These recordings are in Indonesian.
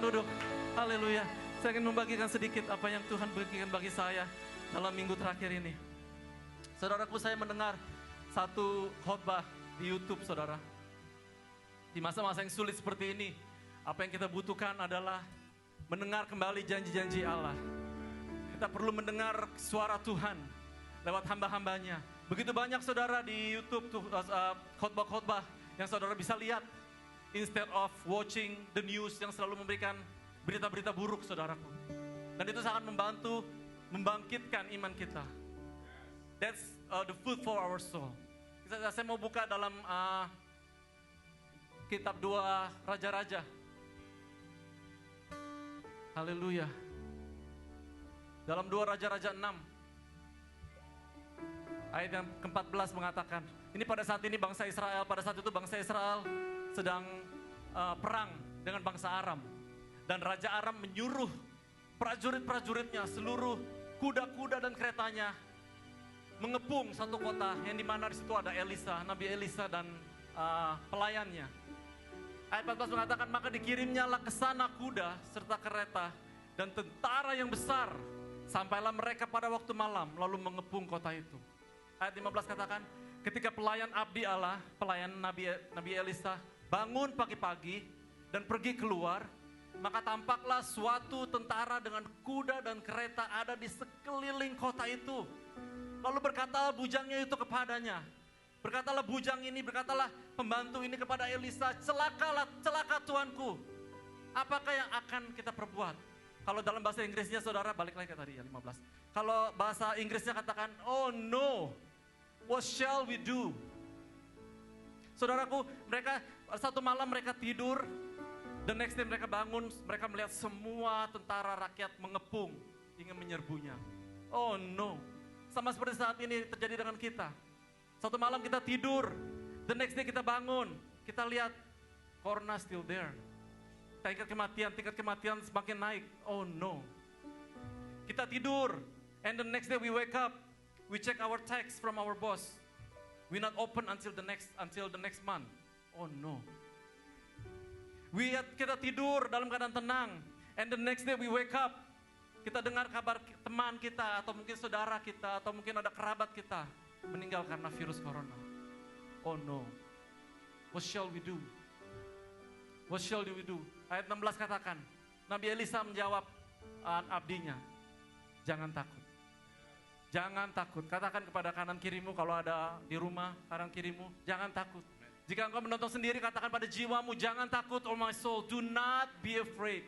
duduk. Haleluya. Saya ingin membagikan sedikit apa yang Tuhan bagikan bagi saya dalam minggu terakhir ini. Saudaraku, saya mendengar satu khotbah di YouTube, saudara. Di masa-masa yang sulit seperti ini, apa yang kita butuhkan adalah mendengar kembali janji-janji Allah. Kita perlu mendengar suara Tuhan lewat hamba-hambanya. Begitu banyak saudara di YouTube khotbah-khotbah yang saudara bisa lihat. Instead of watching the news yang selalu memberikan berita-berita buruk, saudaraku. Dan itu sangat membantu membangkitkan iman kita. That's the food for our soul. Saya mau buka dalam kitab 2 Raja-Raja. Haleluya. Dalam 2 Raja-Raja 6. Ayat yang ke-14 mengatakan, ini pada saat ini bangsa Israel, pada saat itu bangsa Israel sedang perang dengan bangsa Aram. Dan Raja Aram menyuruh prajurit-prajuritnya, seluruh kuda-kuda dan keretanya mengepung satu kota yang dimana di situ ada Elisa, Nabi Elisa dan pelayannya. Ayat 14 mengatakan, maka dikirimnyalah ke sana kuda serta kereta dan tentara yang besar. Sampailah mereka pada waktu malam lalu mengepung kota itu. Ayat 15 katakan, ketika pelayan abdi Allah, pelayan Nabi Elisa bangun pagi-pagi dan pergi keluar, maka tampaklah suatu tentara dengan kuda dan kereta ada di sekeliling kota itu. Lalu berkatalah bujangnya itu kepadanya. Berkatalah bujang ini, berkatalah pembantu ini kepada Elisa, celaka tuanku. Apakah yang akan kita perbuat? Kalau dalam bahasa Inggrisnya saudara, balik lagi ke tadi ya 15. Kalau bahasa Inggrisnya katakan, oh no, what shall we do? Saudaraku, mereka satu malam mereka tidur, the next day mereka bangun, mereka melihat semua tentara rakyat mengepung, ingin menyerbunya. Oh no, sama seperti saat ini terjadi dengan kita. Satu malam kita tidur, the next day kita bangun, kita lihat corona still there. Tingkat kematian semakin naik. Oh no. Kita tidur, and the next day we wake up, we check our text from our boss. We not open until the next month. Oh no. Kita tidur dalam keadaan tenang, and the next day we wake up. Kita dengar kabar teman kita, atau mungkin saudara kita, atau mungkin ada kerabat kita meninggal karena virus corona. Oh no. What shall we do? What shall we do? Ayat 16 katakan, Nabi Elisa menjawab abdinya, jangan takut. Jangan takut. Katakan kepada kanan kirimu kalau ada di rumah, kanan kirimu, jangan takut. Jika engkau menonton sendiri, katakan pada jiwamu, jangan takut, oh my soul, do not be afraid.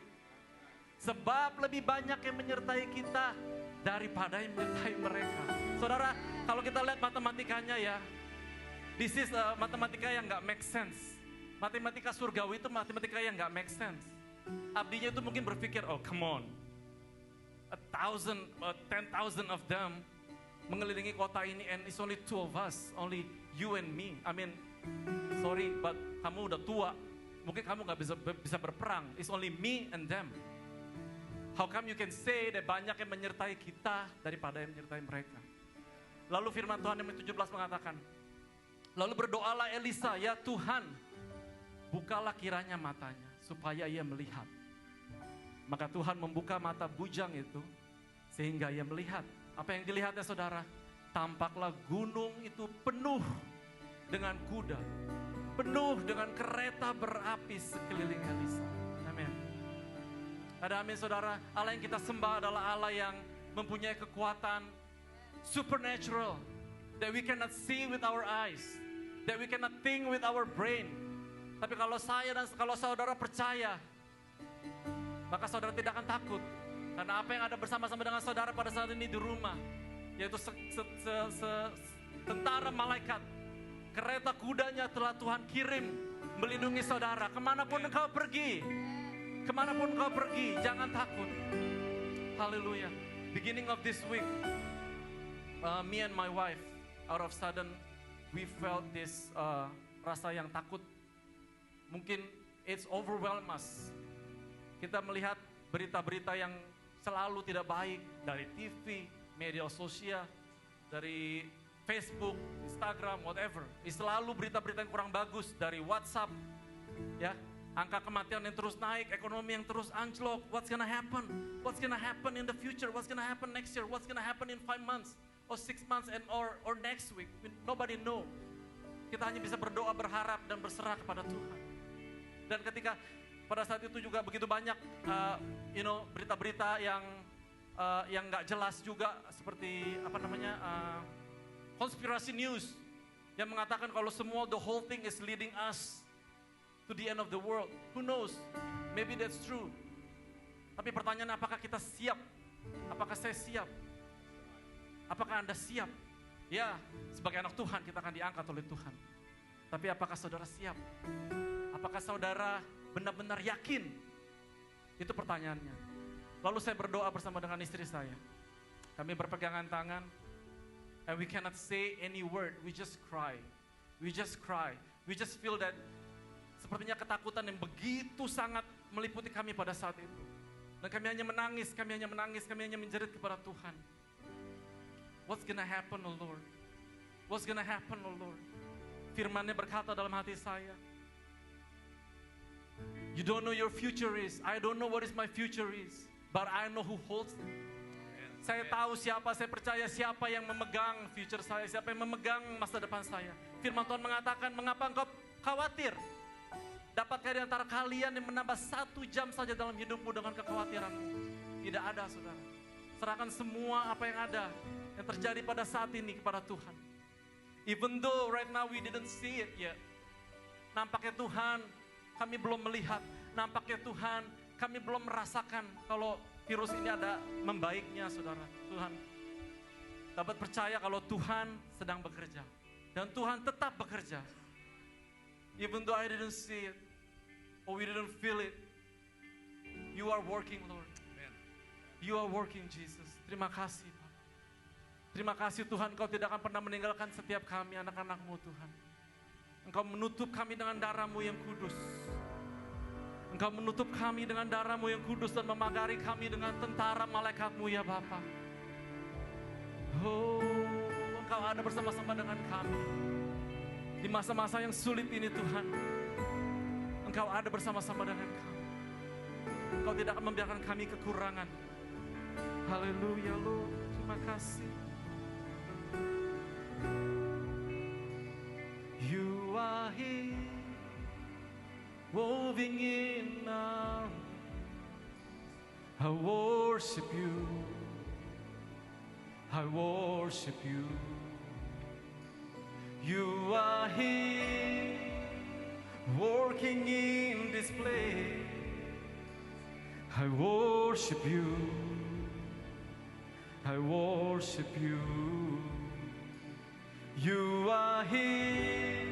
Sebab lebih banyak yang menyertai kita daripada yang menyertai mereka. Saudara, kalau kita lihat matematikanya ya, this is matematika yang gak make sense. Matematika surgawi itu matematika yang gak make sense. Abdinya itu mungkin berpikir, oh come on, 10,000 of them mengelilingi kota ini, and it's only 2 of us, only you and me. I mean, sorry, but kamu udah tua, mungkin kamu gak bisa berperang. It's only me and them. How come you can say that banyak yang menyertai kita daripada yang menyertai mereka? Lalu firman Tuhan yang 17 mengatakan, lalu berdoalah Elisa, ya Tuhan, bukalah kiranya matanya supaya ia melihat. Maka Tuhan membuka mata bujang itu sehingga ia melihat. Apa yang dilihatnya saudara? Tampaklah gunung itu penuh dengan kuda, penuh dengan kereta berapi sekeliling Elisa. Amin. Ada amin saudara. Allah yang kita sembah adalah Allah yang mempunyai kekuatan supernatural that we cannot see with our eyes, that we cannot think with our brain. Tapi kalau saya dan kalau saudara percaya, maka saudara tidak akan takut. Karena apa yang ada bersama-sama dengan saudara pada saat ini di rumah, yaitu tentara malaikat, kereta kudanya telah Tuhan kirim melindungi saudara. Kemanapun engkau pergi, jangan takut. Haleluya. Beginning of this week, me and my wife, out of sudden, we felt this rasa yang takut. Mungkin it's overwhelmed us. Kita melihat berita-berita yang selalu tidak baik dari TV, media sosial, dari Facebook, Instagram, whatever. Selalu berita-berita yang kurang bagus dari WhatsApp, ya. Angka kematian yang terus naik, ekonomi yang terus anjlok. What's gonna happen? What's gonna happen in the future? What's gonna happen next year? What's gonna happen in 5 months or 6 months or next week? Nobody know. Kita hanya bisa berdoa, berharap dan berserah kepada Tuhan. Dan ketika pada saat itu juga begitu banyak berita-berita yang nggak jelas juga, seperti konspirasi news yang mengatakan kalau semua the whole thing is leading us to the end of the world. Who knows? Maybe that's true. Tapi pertanyaan, apakah kita siap? Apakah saya siap? Apakah Anda siap? Ya, sebagai anak Tuhan kita akan diangkat oleh Tuhan. Tapi apakah saudara siap? Apakah saudara benar-benar yakin? Itu pertanyaannya. Lalu saya berdoa bersama dengan istri saya. Kami berpegangan tangan. And we cannot say any word. We just cry. We just cry. We just feel that sepertinya ketakutan yang begitu sangat meliputi kami pada saat itu. Dan kami hanya menangis, kami hanya menjerit kepada Tuhan. What's gonna happen, oh Lord? What's gonna happen, oh Lord? Firman-Nya berkata dalam hati saya, you don't know your future is. I don't know what is my future is. But I know who holds it. Saya tahu siapa, saya percaya siapa yang memegang future saya, siapa yang memegang masa depan saya. Firman Tuhan mengatakan, mengapa engkau khawatir? Dapatkah di antara kalian yang menambah 1 jam saja dalam hidupmu dengan kekhawatiranmu? Tidak ada, saudara. Serahkan semua apa yang ada, yang terjadi pada saat ini kepada Tuhan. Even though right now we didn't see it yet. Nampaknya Tuhan, kami belum melihat. Nampaknya Tuhan, kami belum merasakan kalau virus ini ada membaiknya, saudara. Tuhan dapat percaya kalau Tuhan sedang bekerja. Dan Tuhan tetap bekerja. Even though I didn't see it, or we didn't feel it, you are working, Lord. Amen. You are working, Jesus. Terima kasih, Pak. Terima kasih Tuhan, Kau tidak akan pernah meninggalkan setiap kami, anak-anak-Mu, Tuhan. Engkau menutup kami dengan darah-Mu yang kudus. Engkau menutup kami dengan darah-Mu yang kudus dan memagari kami dengan tentara malaikat-Mu, ya Bapa. Oh, Engkau ada bersama-sama dengan kami. Di masa-masa yang sulit ini, Tuhan, Engkau ada bersama-sama dengan kami. Engkau tidak akan membiarkan kami kekurangan. Haleluya, Lord. Terima kasih. You are here, woven in our midst. I worship you. I worship you. You are here, working in this place. I worship you. I worship you. You are here,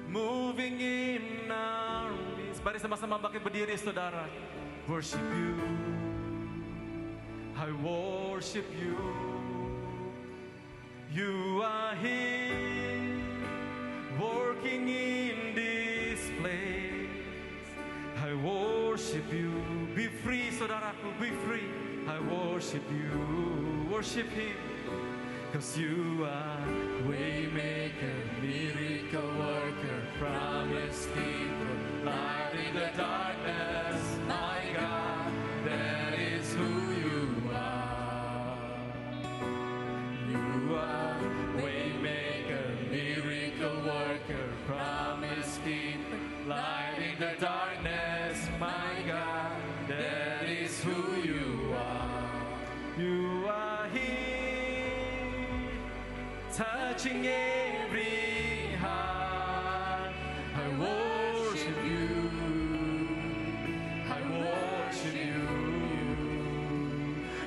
moving in our midst. Mari sama-sama bangkit berdiri, saudara. Worship you. I worship you. You are here, working in this place. I worship you. Be free, saudaraku, be free. I worship you. Worship Him. 'Cause you are waymaker, miracle worker, promise keeper, light in the darkness. My God, that is who you are. You are waymaker, miracle worker, promise keeper, light in the darkness. My God, that is who you are. You are here, touching every heart. I worship you. I worship you.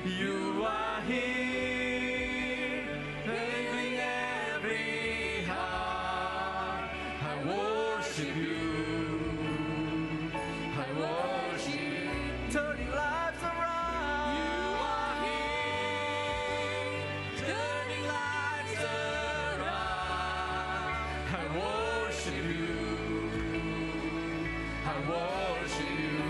You are here, touching every heart. I worship you. I worship you. Turning lives around. You are here, turning lives around. I worship you. I worship you.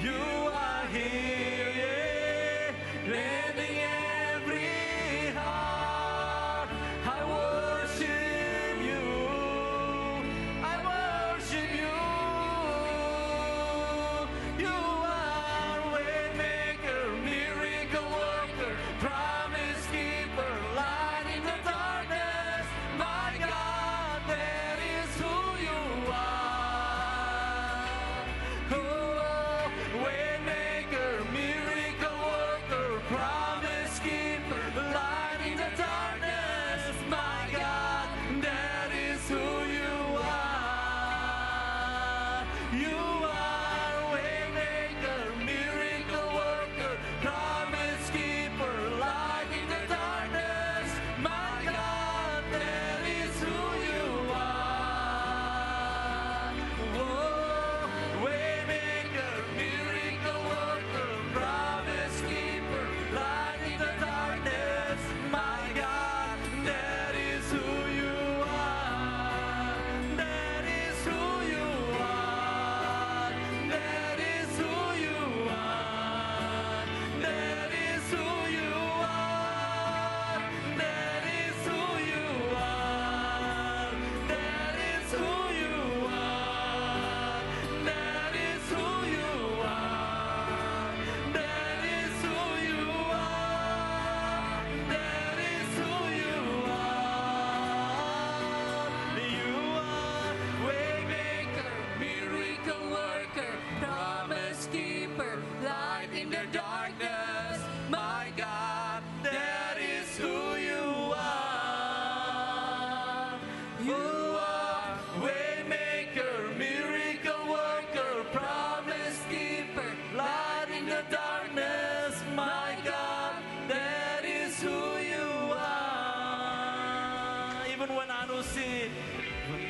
You are here, yeah, lending every heart. I worship you. I worship You are waymaker, miracle worker, promise keeper, light in the darkness, my God, that is who you are. Even when I don't see it,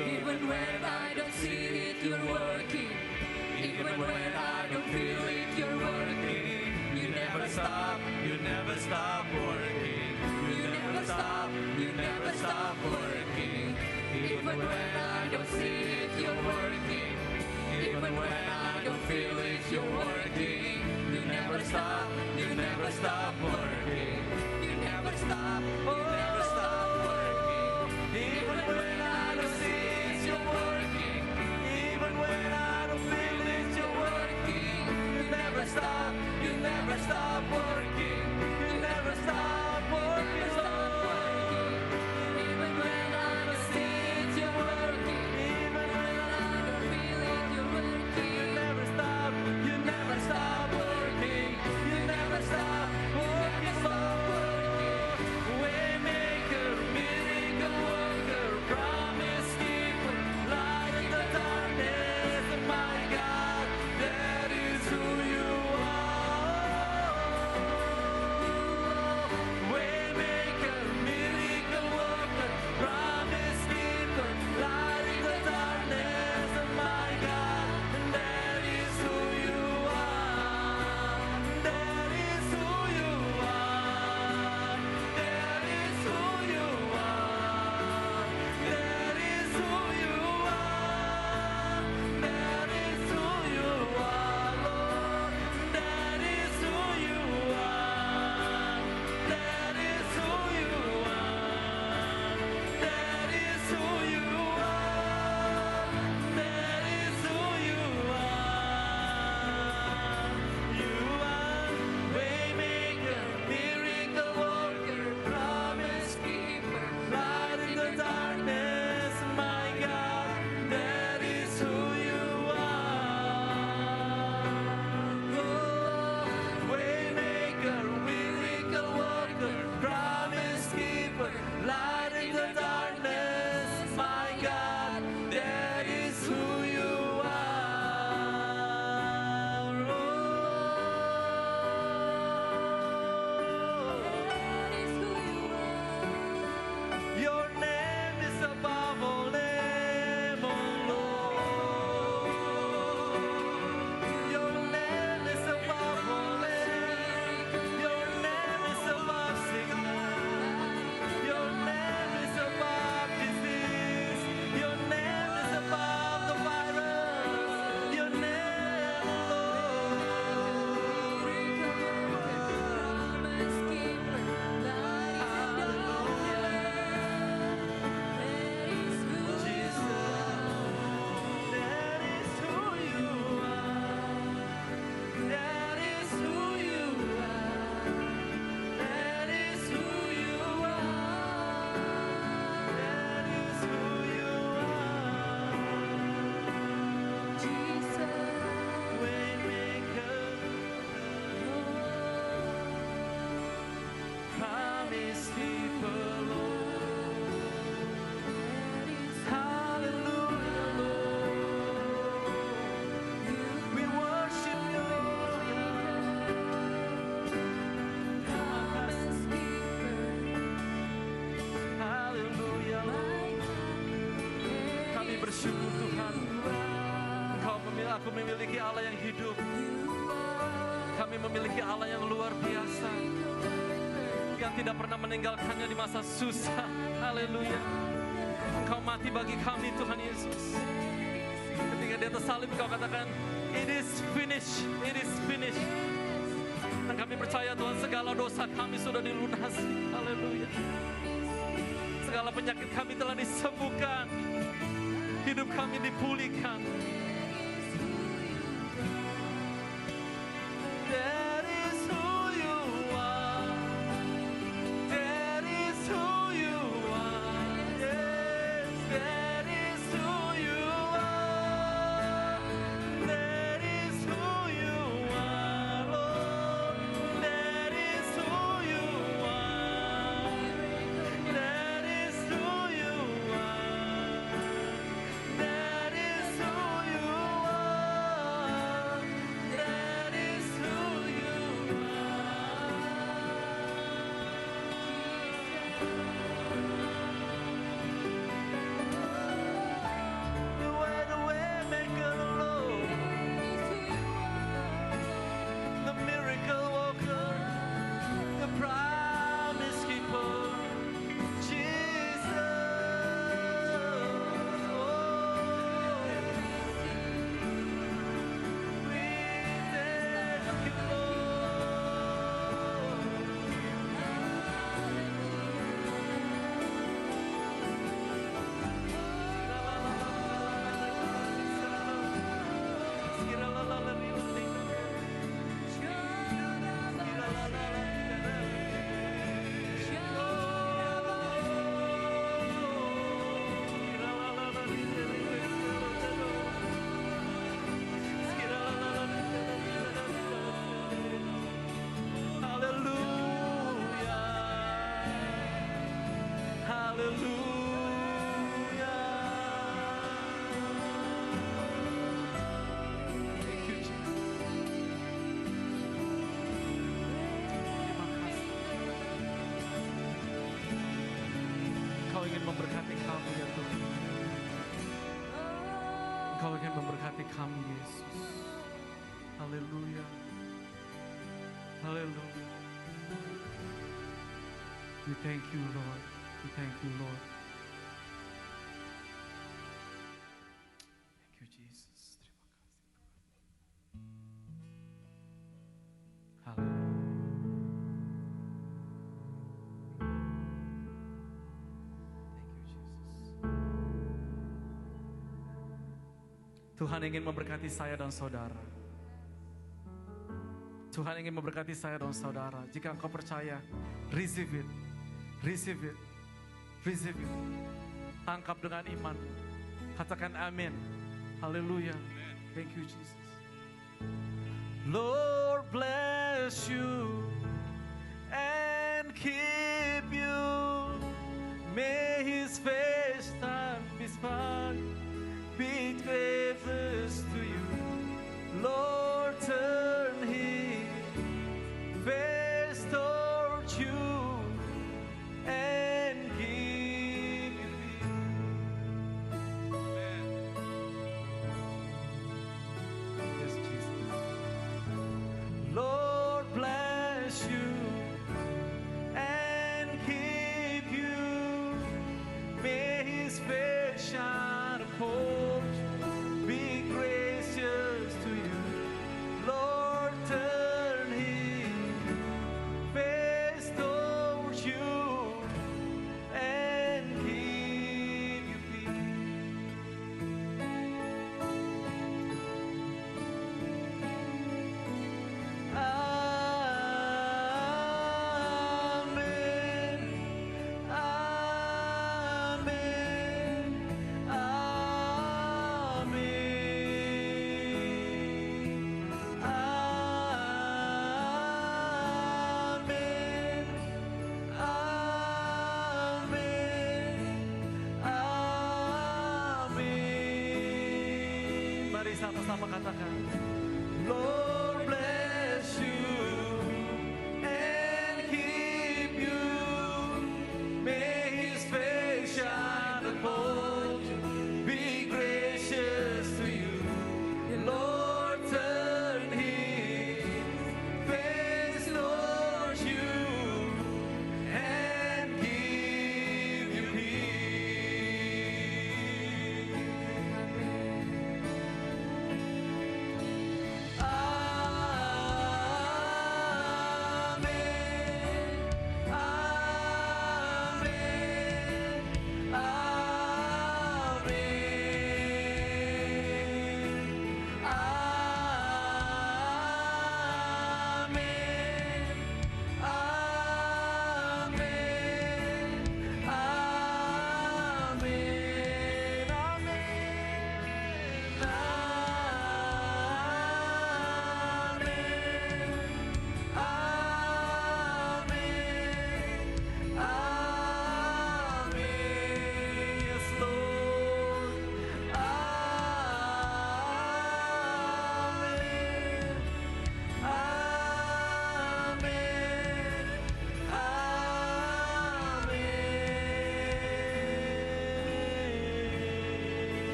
Even when I don't see it, you're working. Even when I don't feel it, you're working. You never stop, you never stop working. you never stop, you never stop working. Even when I don't see it, you're working. Even when I don't feel it, you're working. You never stop, you never stop working. You never stop, you never stop working. Even when I don't see it, you're working. Even when I don't feel it, you're Working, you never stop, you never stop working. You never stop working, Stop working. Even when I don't see it, you're working. Even when I don't feel it, you're working. you never stop working. You never stop working, Lord. Waymaker, miracle worker, promise keeper, light in the darkness, my God, that is who you are. Waymaker, miracle worker, promise keeper, light in the darkness, my God, that is who you are. That is who you are. That is who you are. That is who you are. That is who you are, Lord. That is who you are. That is who you are. That is who you are. That is who you are. You are waymaker, miracle worker, promise keeper, light in the darkness, my God. That is who you are. Oh, waymaker, miracle worker, promise keeper, light in the darkness, my God. That is who you are. That is who you are. Your name is above all name, oh Lord. Your name is above all name. Your name is above sickness. Your name is above disease. Your name is above the virus. Your name, Promise keeper, light in the darkness. That is who you That is who you are. That is who you are. That is who you are. Jesus. Waymaker, promise keeper, Lord. Hallelujah, Lord. We worship you, Promise keeper, Hallelujah, Lord. Kami bersyukur Tuhan, aku memiliki Allah yang hidup. Kami memiliki Allah yang luar biasa, yang tidak pernah meninggalkannya di masa susah. Haleluya. Engkau mati bagi kami, Tuhan Yesus. Ketika di atas salib Engkau katakan, it is finished, it is finished. Dan kami percaya Tuhan, segala dosa kami sudah dilunasi. Haleluya. Segala penyakit kami telah disembuhkan. Hidup kami dipulihkan. That is who you are. That is who you are. Yes, that is who you are. That is who you are, Lord. That is who you are. That is who you are. Engkau yang memberkati kami, Yesus. Haleluya. Haleluya. We thank you, Lord. We thank you, Lord. Thank you, Jesus. Terima kasih. Haleluya. Thank you, Jesus. Tuhan ingin memberkati saya dan saudara. Tuhan ingin memberkati saya dan saudara. Jika engkau percaya, receive it. Receive it. Receive it. Tangkap dengan iman. Katakan amin. Haleluya. Thank you, Jesus. Lord bless you and keep you. May His face shine beside, be gracious to you. Lord, turn His face towards you and give you peace. Yes, Jesus. Lord bless you and keep you. May His face shine upon you, be gracious to you. Lord, turn His face towards you and give you peace. Amen. Amen. Amen. Amen. Amen. Amen. Mari sama-sama katakan, Lord bless you and keep you. May His face shine upon you, be gracious to you. Lord, turn His face towards you and give you peace.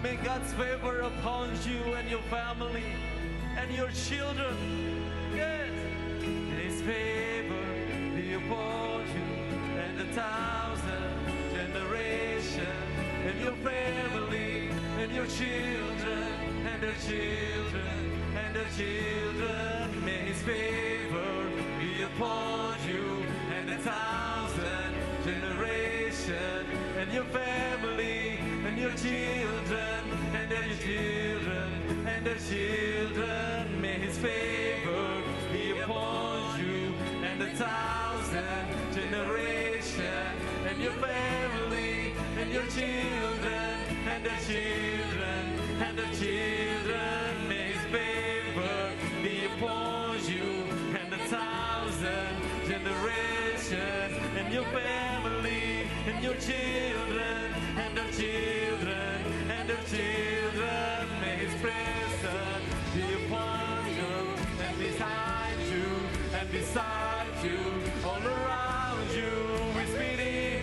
May God's favor upon you and your family and your children. Yes. His favor be upon you and 1,000 generations and your family and your children and their children and their children. May His favor be upon you and 1,000 generations and your family and your children and their children and their children. May His favor be upon you and 1,000 generations and your family and your children and their children and their children. May His favor be upon you and 1,000 generations and your family and your children and their children and their children. May His presence be upon you and behind you and beside you, all around you. We speak in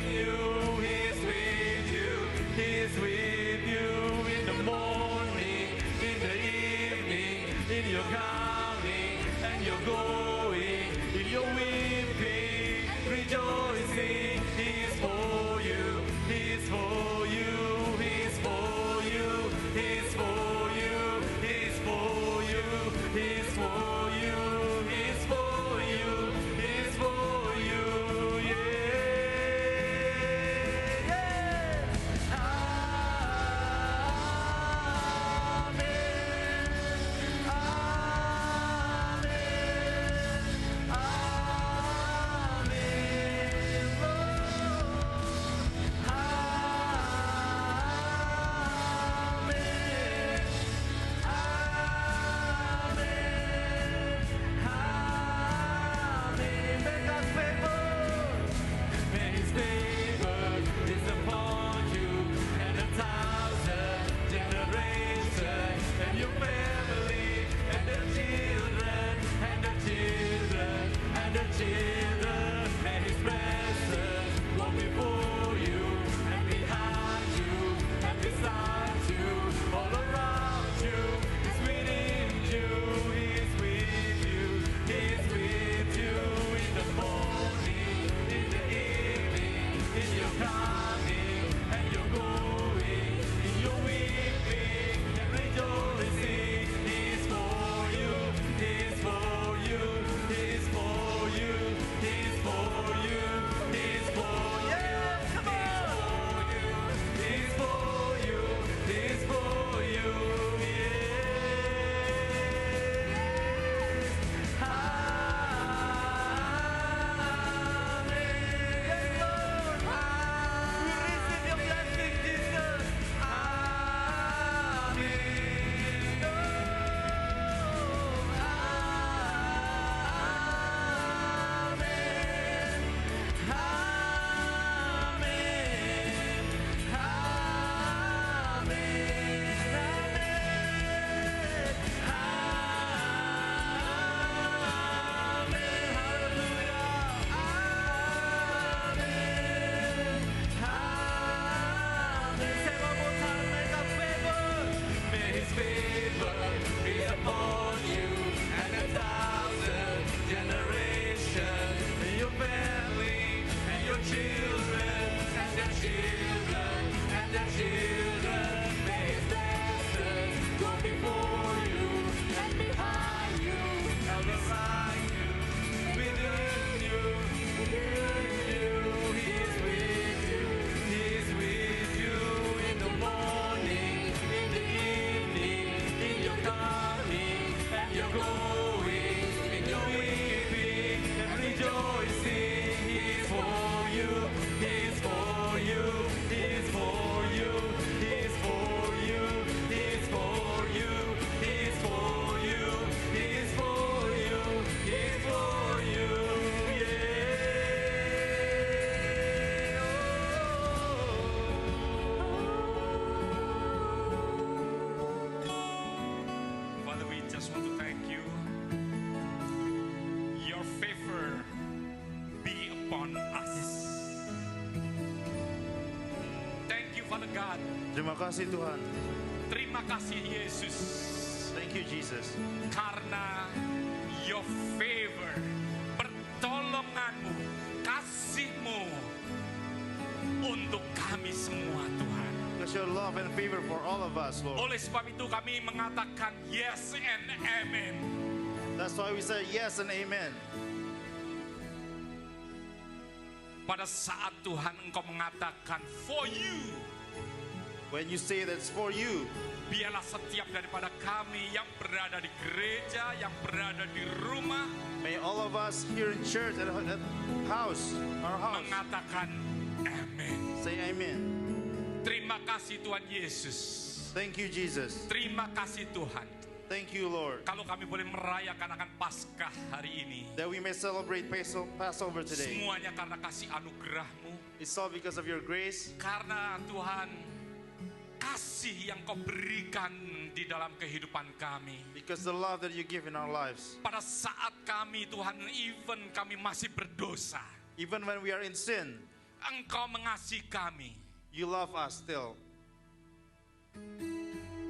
upon us. Thank you, Father God. Terima kasih Tuhan. Terima kasih, Yesus. Thank you Jesus. Karena your favor, pertolonganmu, kasihmu untuk kami semua, Tuhan. Because your love and favor for all of us, Lord. Oleh sebab itu kami mengatakan yes and amen. That's why we say yes and amen. Pada saat Tuhan Engkau mengatakan for you, When you say that's for you, biarlah setiap daripada kami yang berada di gereja, yang berada di rumah, may all of us here in church at house, our house, mengatakan amen. say amen. Terima kasih Tuhan Yesus. Thank you Jesus. Terima kasih Tuhan. Thank you Lord. Kalau kami boleh merayakan akan Paskah hari ini, That we may celebrate Passover today. semuanya karena kasih anugerah-Mu, It's all because of your grace. karena Tuhan kasih yang Kau berikan di dalam kehidupan kami. Because the love that you give in our lives. Pada saat kami Tuhan, even kami masih berdosa, Even when we are in sin, Engkau mengasihi kami. you love us still.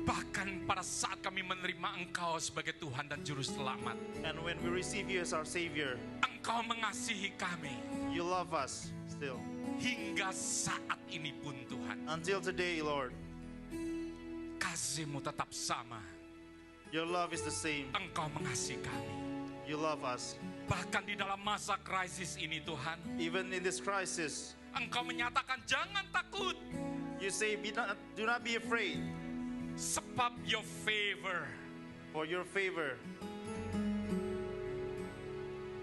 Bahkan pada saat kami menerima Engkau sebagai Tuhan dan Juru Selamat, And when we receive you as our Savior, Engkau mengasihi kami. you love us still. Hingga saat ini pun Tuhan, Until today, Lord, kasih-Mu tetap sama. your love is the same. Engkau mengasihi kami. You love us. Bahkan di dalam masa krisis ini Tuhan, Even in this crisis, Engkau menyatakan jangan takut, you say, do not be afraid, sebab your favor for your favor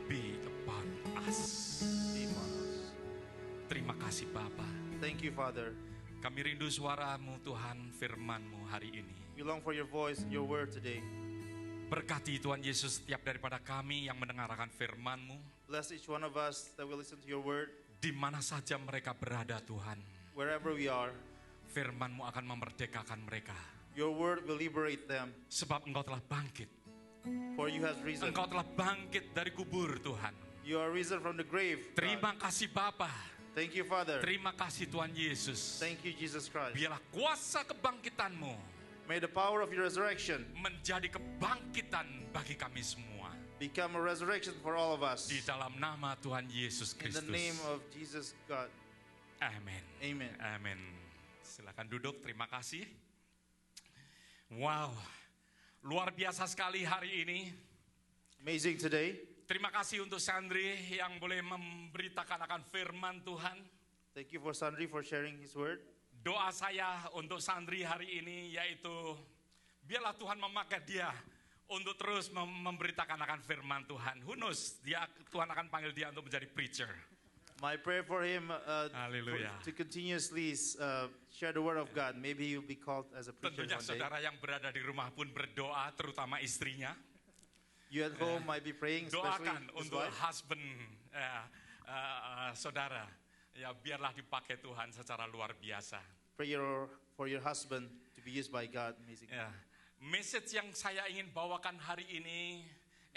be upon us. be upon us. Terima kasih Bapa. Thank you, Father. Kami rindu suara-Mu Tuhan, firman-Mu hari ini. We long for your voice, your word today. Berkati Tuhan Yesus setiap daripada kami yang mendengarkan firman-Mu, Bless each one of us that will listen to your word. di mana saja mereka berada Tuhan. Wherever we are, Firman-Mu akan memerdekakan mereka. your word will liberate them. Sebab Engkau telah bangkit. For you has risen. Engkau telah bangkit dari kubur Tuhan. You are risen from the grave. God. Terima kasih Bapa. Thank you, Father. Terima kasih Tuhan Yesus. Thank you, Jesus Christ. Biarlah kuasa kebangkitan-Mu May the power of your resurrection menjadi kebangkitan bagi kami semua. become a resurrection for all of us. Di dalam nama Tuhan Yesus In the Kristus. name of Jesus God. Amin. Amen. Amin. Silakan duduk, terima kasih. Wow, luar biasa sekali hari ini. Amazing today. Terima kasih untuk Sandri yang boleh memberitakan akan firman Tuhan. Thank you for Sandri for sharing his word. Doa saya untuk Sandri hari ini yaitu biarlah Tuhan memakai dia untuk terus memberitakan akan firman Tuhan. Who knows, Tuhan akan panggil dia untuk menjadi preacher. My prayer for him Hallelujah. to continuously share the word of God. Maybe he'll be called as a preacher Tentunya one day. saudara yang berada di rumah pun berdoa, terutama istrinya. You at home might be praying, especially Doakan his untuk wife. husband saudara. Ya biarlah dipakai Tuhan secara luar biasa. Pray for your husband to be used by God. Amazing. Ya, message yang saya ingin bawakan hari ini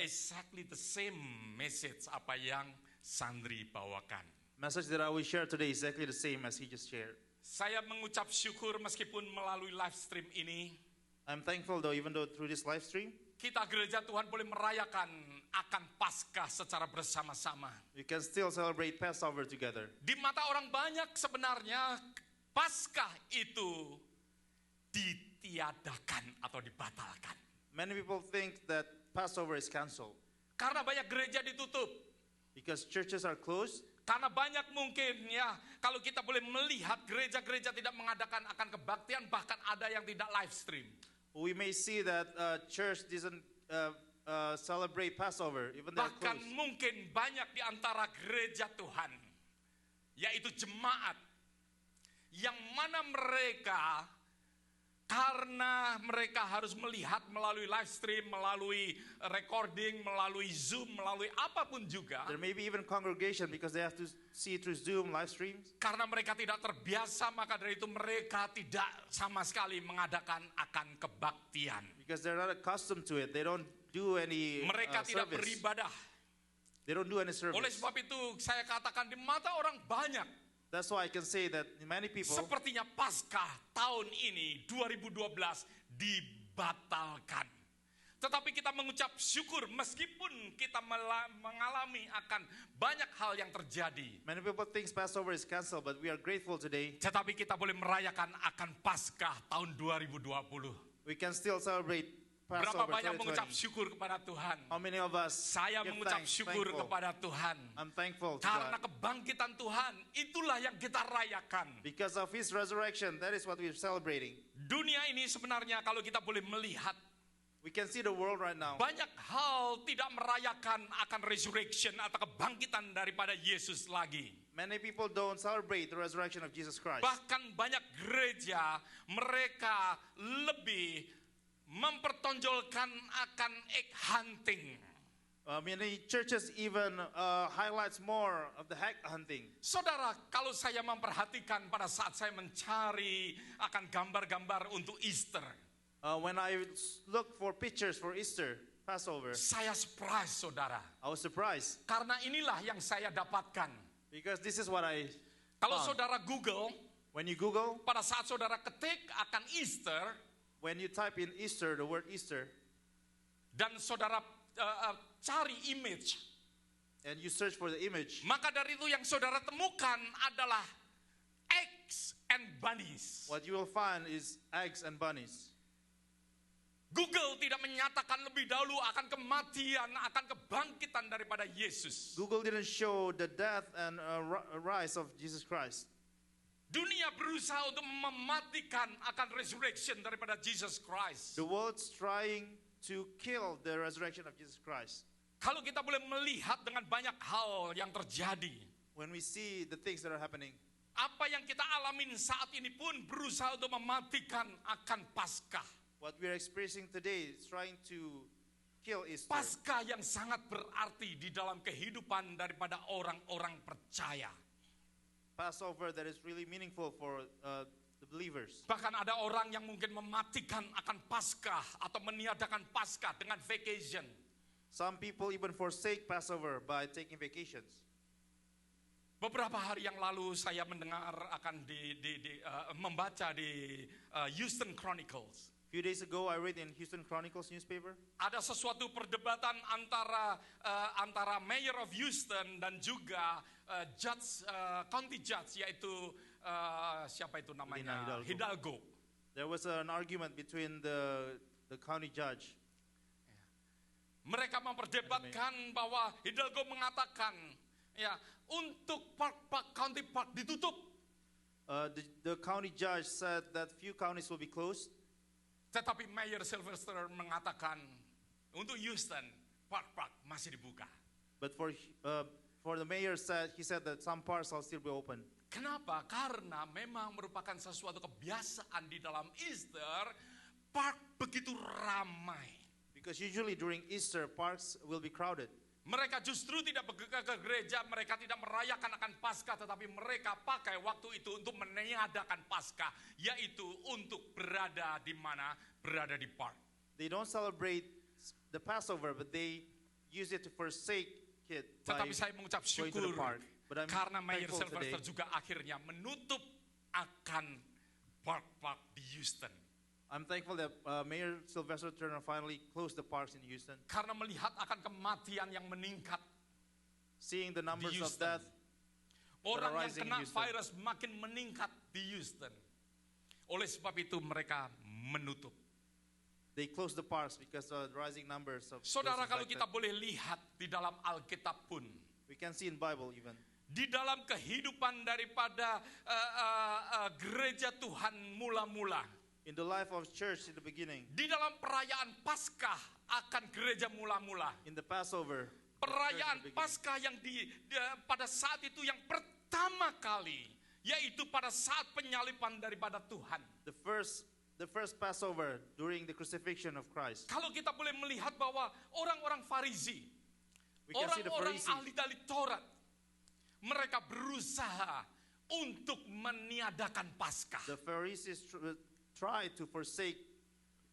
exactly the same message apa yang Sandri bawakan. Message that I will share today is exactly the same as he just shared. Saya mengucap syukur meskipun melalui live stream ini I'm thankful though, even though through this live stream, kita gereja Tuhan boleh merayakan akan Paskah secara bersama-sama. we can still celebrate Passover together. Di mata orang banyak sebenarnya Paskah itu ditiadakan atau dibatalkan. Many people think that Passover is canceled Karena banyak gereja ditutup. because churches are closed. Karena banyak mungkin ya, kalau kita boleh melihat gereja-gereja tidak mengadakan akan kebaktian, bahkan ada yang tidak live stream. We may see that church doesn't celebrate Passover, even they're Bahkan closed. mungkin banyak di antara gereja Tuhan, yaitu jemaat, yang mana mereka karena mereka harus melihat melalui live stream, melalui recording, melalui Zoom, melalui apapun juga. There may be even congregation because they have to see through Zoom live streams. Karena mereka tidak terbiasa, maka dari itu mereka tidak sama sekali mengadakan akan kebaktian. Because they're not accustomed to it. They don't do any Mereka tidak service. beribadah. They don't do any Oleh service. sebab itu saya katakan di mata orang banyak, That's why I can say that many people, sepertinya Paskah tahun ini 2012 dibatalkan. Tetapi kita mengucap syukur meskipun kita mengalami akan banyak hal yang terjadi. many people think Passover is cancelled, but we are grateful today. Tetapi kita boleh merayakan akan Paskah tahun 2020. We can still celebrate Berapa Passover banyak mengucap 2020. syukur kepada Tuhan? How many of us Saya give mengucap thanks, syukur thankful? kepada Tuhan. I'm thankful to Karena God. kebangkitan Tuhan, itulah yang kita rayakan. Because of His resurrection, that is what we're celebrating. Dunia ini sebenarnya kalau kita boleh melihat, We can see the world right now. banyak hal tidak merayakan akan resurrection atau kebangkitan daripada Yesus lagi. Many people don't celebrate the resurrection of Jesus Christ. Bahkan banyak gereja mereka lebih mempertonjolkan akan egg hunting. Many churches even highlights more of the hack hunting. Saudara, kalau saya memperhatikan pada saat saya mencari akan gambar-gambar untuk Easter, When I look for pictures for Easter, Passover, saya surprise saudara. I was surprised Karena inilah yang saya dapatkan. because this is what I Kalau found. saudara Google, When you Google, pada saat saudara ketik akan Easter, when you type in Easter, the word Easter, dan saudara cari image, and you search for the image, maka dari itu yang saudara temukan adalah eggs and bunnies. what you will find is eggs and bunnies. Google tidak menyatakan lebih dahulu akan kematian, akan kebangkitan daripada Yesus. Google didn't show the death and rise of Jesus Christ. Dunia berusaha untuk mematikan akan resurrection daripada Jesus Christ. The world's trying to kill the resurrection of Jesus Christ. Kalau kita boleh melihat dengan banyak hal yang terjadi, When we see the things that are happening, apa yang kita alamin saat ini pun berusaha untuk mematikan akan Paskah. what we are experiencing today is trying to kill Easter. Paskah yang sangat berarti di dalam kehidupan daripada orang-orang percaya. Passover that is really meaningful for the believers. Bahkan ada orang yang mungkin mematikan akan Paskah atau meniadakan Paskah dengan vacation. Some people even forsake Passover by taking vacations. Beberapa hari yang lalu saya mendengar akan membaca di Houston Chronicles. A few days ago, I read in Houston Chronicles newspaper. Ada sesuatu perdebatan antara Mayor of Houston dan juga county judge, yaitu siapa itu namanya, Medina Hidalgo. There was an argument between the county judge. Mereka memperdebatkan bahwa Hidalgo mengatakan, ya, untuk county park ditutup. The county judge said that few counties will be closed, Tetapi Mayor Sylvester mengatakan untuk Houston park masih dibuka. but for the mayor he said that some parts will still be open. Kenapa? Karena memang merupakan sesuatu kebiasaan di dalam Easter, park begitu ramai. Because usually during Easter, parks will be crowded. Mereka justru tidak pergi ke gereja, mereka tidak merayakan akan Paskah, tetapi mereka pakai waktu itu untuk meniadakan Paskah, yaitu untuk berada di mana? Berada di park. They don't celebrate the Passover, but they use it to forsake it by Tetapi saya mengucap going to the syukur park. But I'm karena Mayor thankful Sylvester today juga akhirnya menutup akan park di Houston. I'm thankful that Mayor Sylvester Turner finally closed the parks in Houston. Karena melihat akan kematian yang meningkat, Seeing the numbers of Houston. death, orang yang rising in kena Houston. virus makin meningkat di Houston. Oleh sebab itu mereka menutup. they closed the parks because of the rising numbers of those Saudara, kalau kita infected. boleh lihat di dalam Alkitab pun, We can see in Bible even. di dalam kehidupan daripada gereja Tuhan mula-mula, In the life of church in the beginning, di dalam perayaan Paskah akan gereja mula-mula, in the Passover, perayaan the church in the beginning, Paskah yang pada saat itu yang pertama kali, yaitu pada saat penyaliban daripada Tuhan. the first Passover during the crucifixion of Christ. Kalau kita boleh melihat bahwa orang-orang Farisi, We can see the orang-orang Pharisees. ahli dari Taurat, mereka berusaha untuk meniadakan Paskah. The Pharisees tried to forsake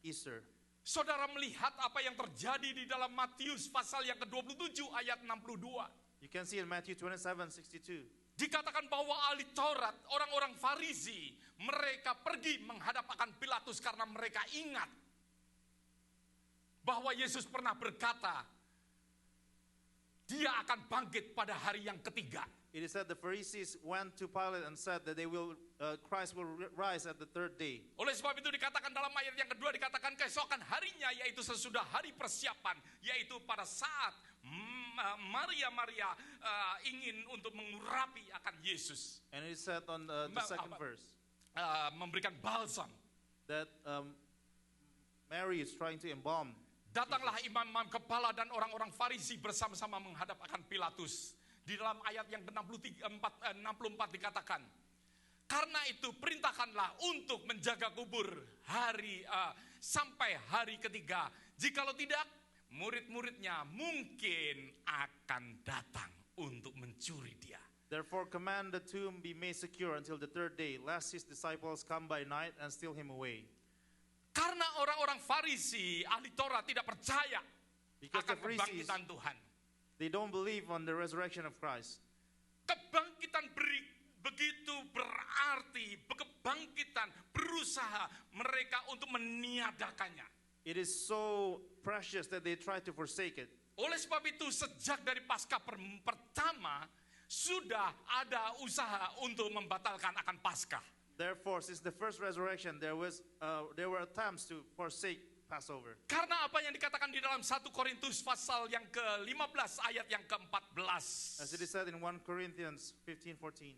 Easter. Saudara melihat apa yang terjadi di dalam Matius pasal yang ke-27 ayat 62. You can see in Matthew 27:62. Dikatakan bahwa ahli Taurat, orang-orang Farisi, mereka pergi menghadap akan Pilatus karena mereka ingat bahwa Yesus pernah berkata, dia akan bangkit pada hari yang ketiga. It is said the Pharisees went to Pilate and said that Christ will rise at the third day. Oleh sebab itu dikatakan dalam ayat yang kedua, dikatakan keesokan harinya, yaitu sesudah hari persiapan, yaitu pada saat Maria ingin untuk mengurapi akan Yesus. And it is said on the second verse Memberikan balsam. that Mary is trying to embalm. Datanglah imam-imam kepala dan orang-orang Farisi bersama-sama menghadap akan Pilatus. Di dalam ayat yang ke-64 dikatakan, karena itu perintahkanlah untuk menjaga kubur sampai hari ketiga. Jikalau tidak, murid-muridnya mungkin akan datang untuk mencuri dia. Therefore command the tomb be made secure until the third day, lest his disciples come by night and steal him away. Karena orang-orang Farisi, ahli Taurat, tidak percaya Because the akan Pharisees, kebangkitan Tuhan. they don't believe on the resurrection of Christ. Kebangkitan begitu berarti, kebangkitan berusaha mereka untuk meniadakannya. It is so precious that they try to forsake it. Oleh sebab itu sejak dari Paskah pertama sudah ada usaha untuk membatalkan akan Paskah. Therefore, since the first resurrection, there were attempts to forsake Passover. Karena apa yang dikatakan di dalam 1 Korintus pasal yang ke-15 ayat yang ke-14. As it is said in 1 Corinthians 15:14.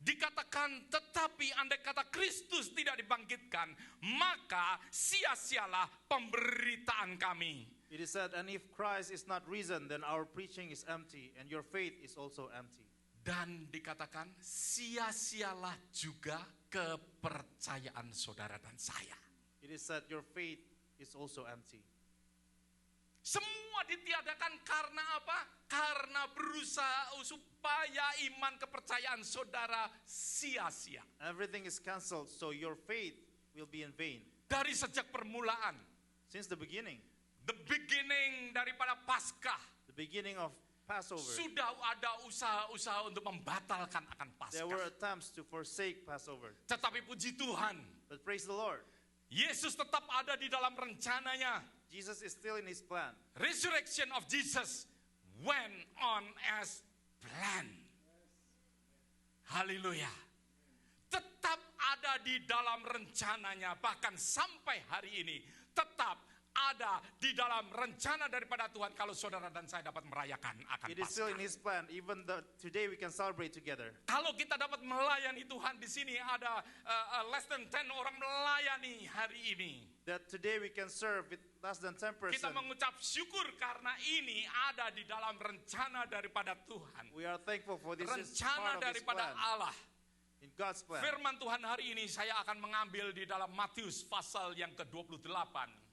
Dikatakan, tetapi andai kata Kristus tidak dibangkitkan, maka sia-sialah pemberitaan kami. It is said, and if Christ is not risen, then our preaching is empty, and your faith is also empty. Dan dikatakan, sia-sialah juga kepercayaan saudara dan saya. It is said, your faith is also empty. Semua ditiadakan karena apa? Karena berusaha supaya iman kepercayaan saudara sia-sia. Everything is cancelled, so your faith will be in vain. Dari sejak permulaan, Since the beginning daripada Paskah, the beginning of Passover, sudah ada usaha-usaha untuk membatalkan akan there were Paskah. attempts to forsake Passover. Tetapi puji Tuhan, But praise the Lord, Yesus tetap ada di dalam rencananya. Jesus is still in his plan. Resurrection of Jesus went on as planned. Haleluya. Tetap ada di dalam rencananya, bahkan sampai hari ini tetap ada di dalam rencana daripada Tuhan kalau saudara dan saya dapat merayakan akan It is still in Paskah. his plan. Even today we can celebrate together. Kalau kita dapat melayani Tuhan, di sini ada less than 10 orang melayani hari ini. That today we can serve with less than 10%. Kita mengucap syukur karena ini ada di dalam rencana daripada Tuhan. We are thankful for this is Rencana part of his daripada plan. Allah. In God's plan. Firman Tuhan hari ini saya akan mengambil di dalam Matius pasal yang ke-28.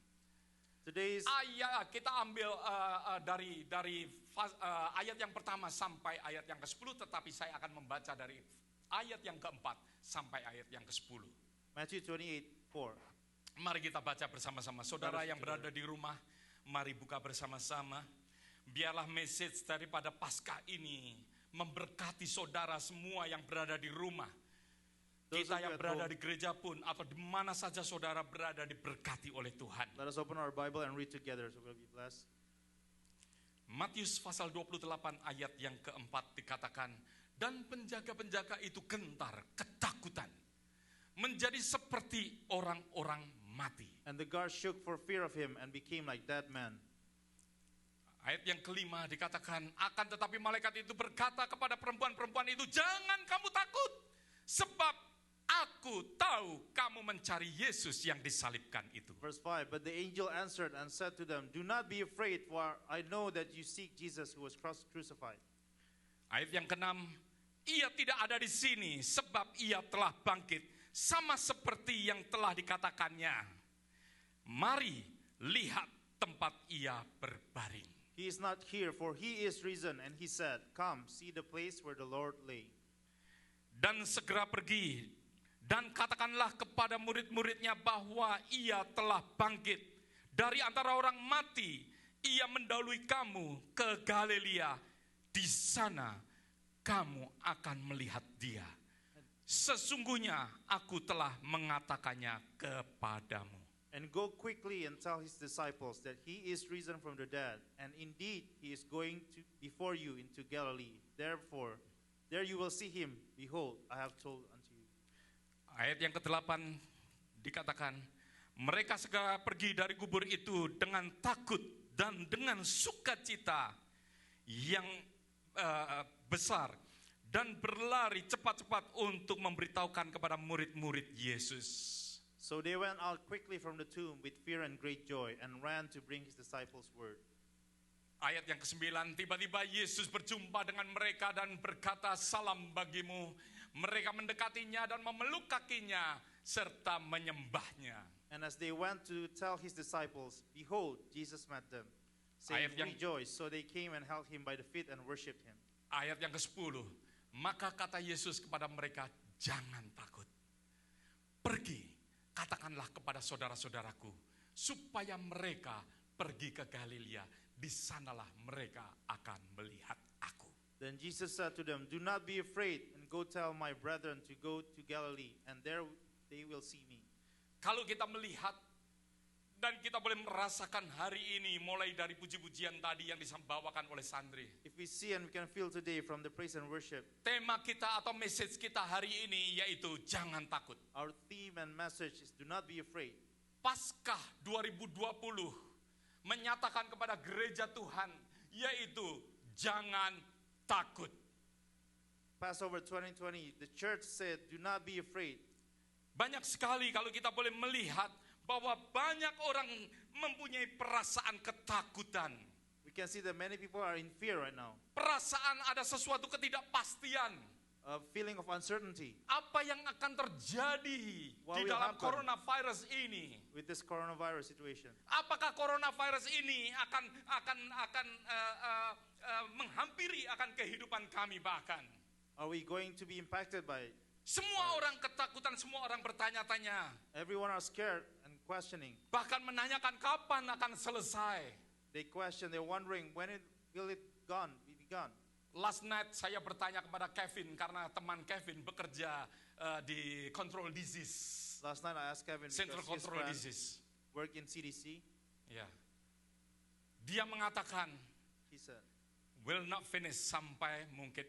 Today's Kita ambil dari ayat yang pertama sampai ayat yang ke-10, tetapi saya akan membaca dari ayat yang ke-4 sampai ayat yang ke-10. Matthew 28:4. Mari kita baca bersama-sama. Saudara yang berada di rumah, mari buka bersama-sama. Biarlah message daripada Paskah ini memberkati saudara semua yang berada di rumah. Those Kita of you yang at berada home, di gereja pun atau di mana saja saudara berada diberkati oleh Tuhan. let us open our Bible and read together so we'll be blessed. Matius pasal 28 ayat yang keempat dikatakan, dan penjaga-penjaga itu gentar, ketakutan, menjadi seperti orang-orang mati. And the guards shook for fear of him and became like dead men. Ayat yang kelima dikatakan, akan tetapi malaikat itu berkata kepada perempuan-perempuan itu, jangan kamu takut, sebab aku tahu kamu mencari Yesus yang disalibkan itu. Verse 5, but the angel answered and said to them, do not be afraid, for I know that you seek Jesus who was crucified. Ayat yang keenam, ia tidak ada di sini sebab ia telah bangkit, sama seperti yang telah dikatakannya. Mari lihat tempat ia berbaring. He is not here, for he is risen. And he said, come, see the place where the Lord lay. Dan segera pergi dan katakanlah kepada murid-muridnya bahwa ia telah bangkit. dari antara orang mati, ia mendahului kamu ke Galilea. Di sana kamu akan melihat dia. Sesungguhnya aku telah mengatakannya kepadamu. And go quickly and tell his disciples that he is risen from the dead, and indeed he is going to before you into Galilee. Therefore, there you will see him. Behold, I have told unto you. Ayat yang ke-8 dikatakan, mereka segera pergi dari kubur itu dengan takut dan dengan sukacita yang besar, dan berlari cepat-cepat untuk memberitahukan kepada murid-murid Yesus. So they went out quickly from the tomb with fear and great joy, and ran to bring his disciples word. Ayat yang ke-9, tiba-tiba Yesus berjumpa dengan mereka dan berkata, salam bagimu. Mereka mendekatinya dan memeluk kakinya serta menyembahnya. And as they went to tell his disciples, behold, Jesus met them, saying, Ayat yang- rejoice. So they came and held him by the feet and worshipped him. Ayat yang ke-10, maka kata Yesus kepada mereka, jangan takut. Pergi, katakanlah kepada saudara-saudaraku, supaya mereka pergi ke Galilea. Di sanalah mereka akan melihat aku. Then Jesus said to them, do not be afraid, and go tell my brethren to go to Galilee, and there they will see me. Kalau kita melihat dan kita boleh merasakan hari ini, mulai dari puji-pujian tadi yang disampaikan oleh Sandri. If we see and we can feel today from the praise and worship, Tema kita atau message kita hari ini yaitu jangan takut. our theme and message is do not be afraid. Paskah 2020 menyatakan kepada gereja Tuhan yaitu jangan takut. Passover 2020, the church said, do not be afraid. Banyak sekali kalau kita boleh melihat bahwa banyak orang mempunyai perasaan ketakutan. We can see that many people are in fear right now, Perasaan ada sesuatu ketidakpastian. a feeling of uncertainty Apa yang akan terjadi What di will dalam happen? coronavirus ini? with this coronavirus situation. Apakah coronavirus ini akan menghampiri akan kehidupan kami bahkan? Are we going to be impacted by it? Semua orang ketakutan, semua orang bertanya-tanya. Everyone are scared and questioning. Bahkan menanyakan kapan akan selesai. They question, they're wondering, when will it be gone? Last night saya bertanya kepada Kevin karena teman Kevin bekerja di Control Disease, Last night I asked Kevin Central because his Control friend Disease. work in CDC. Ya. Dia mengatakan He said, will not finish sampai mungkin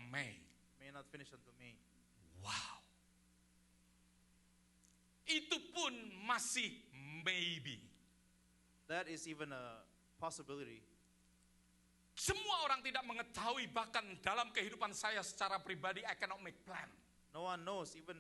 Mei. may not finish until May. Wow. Itu pun masih maybe. That is even a possibility. Semua orang tidak mengetahui, bahkan dalam kehidupan saya secara pribadi I cannot make plan. No one knows, even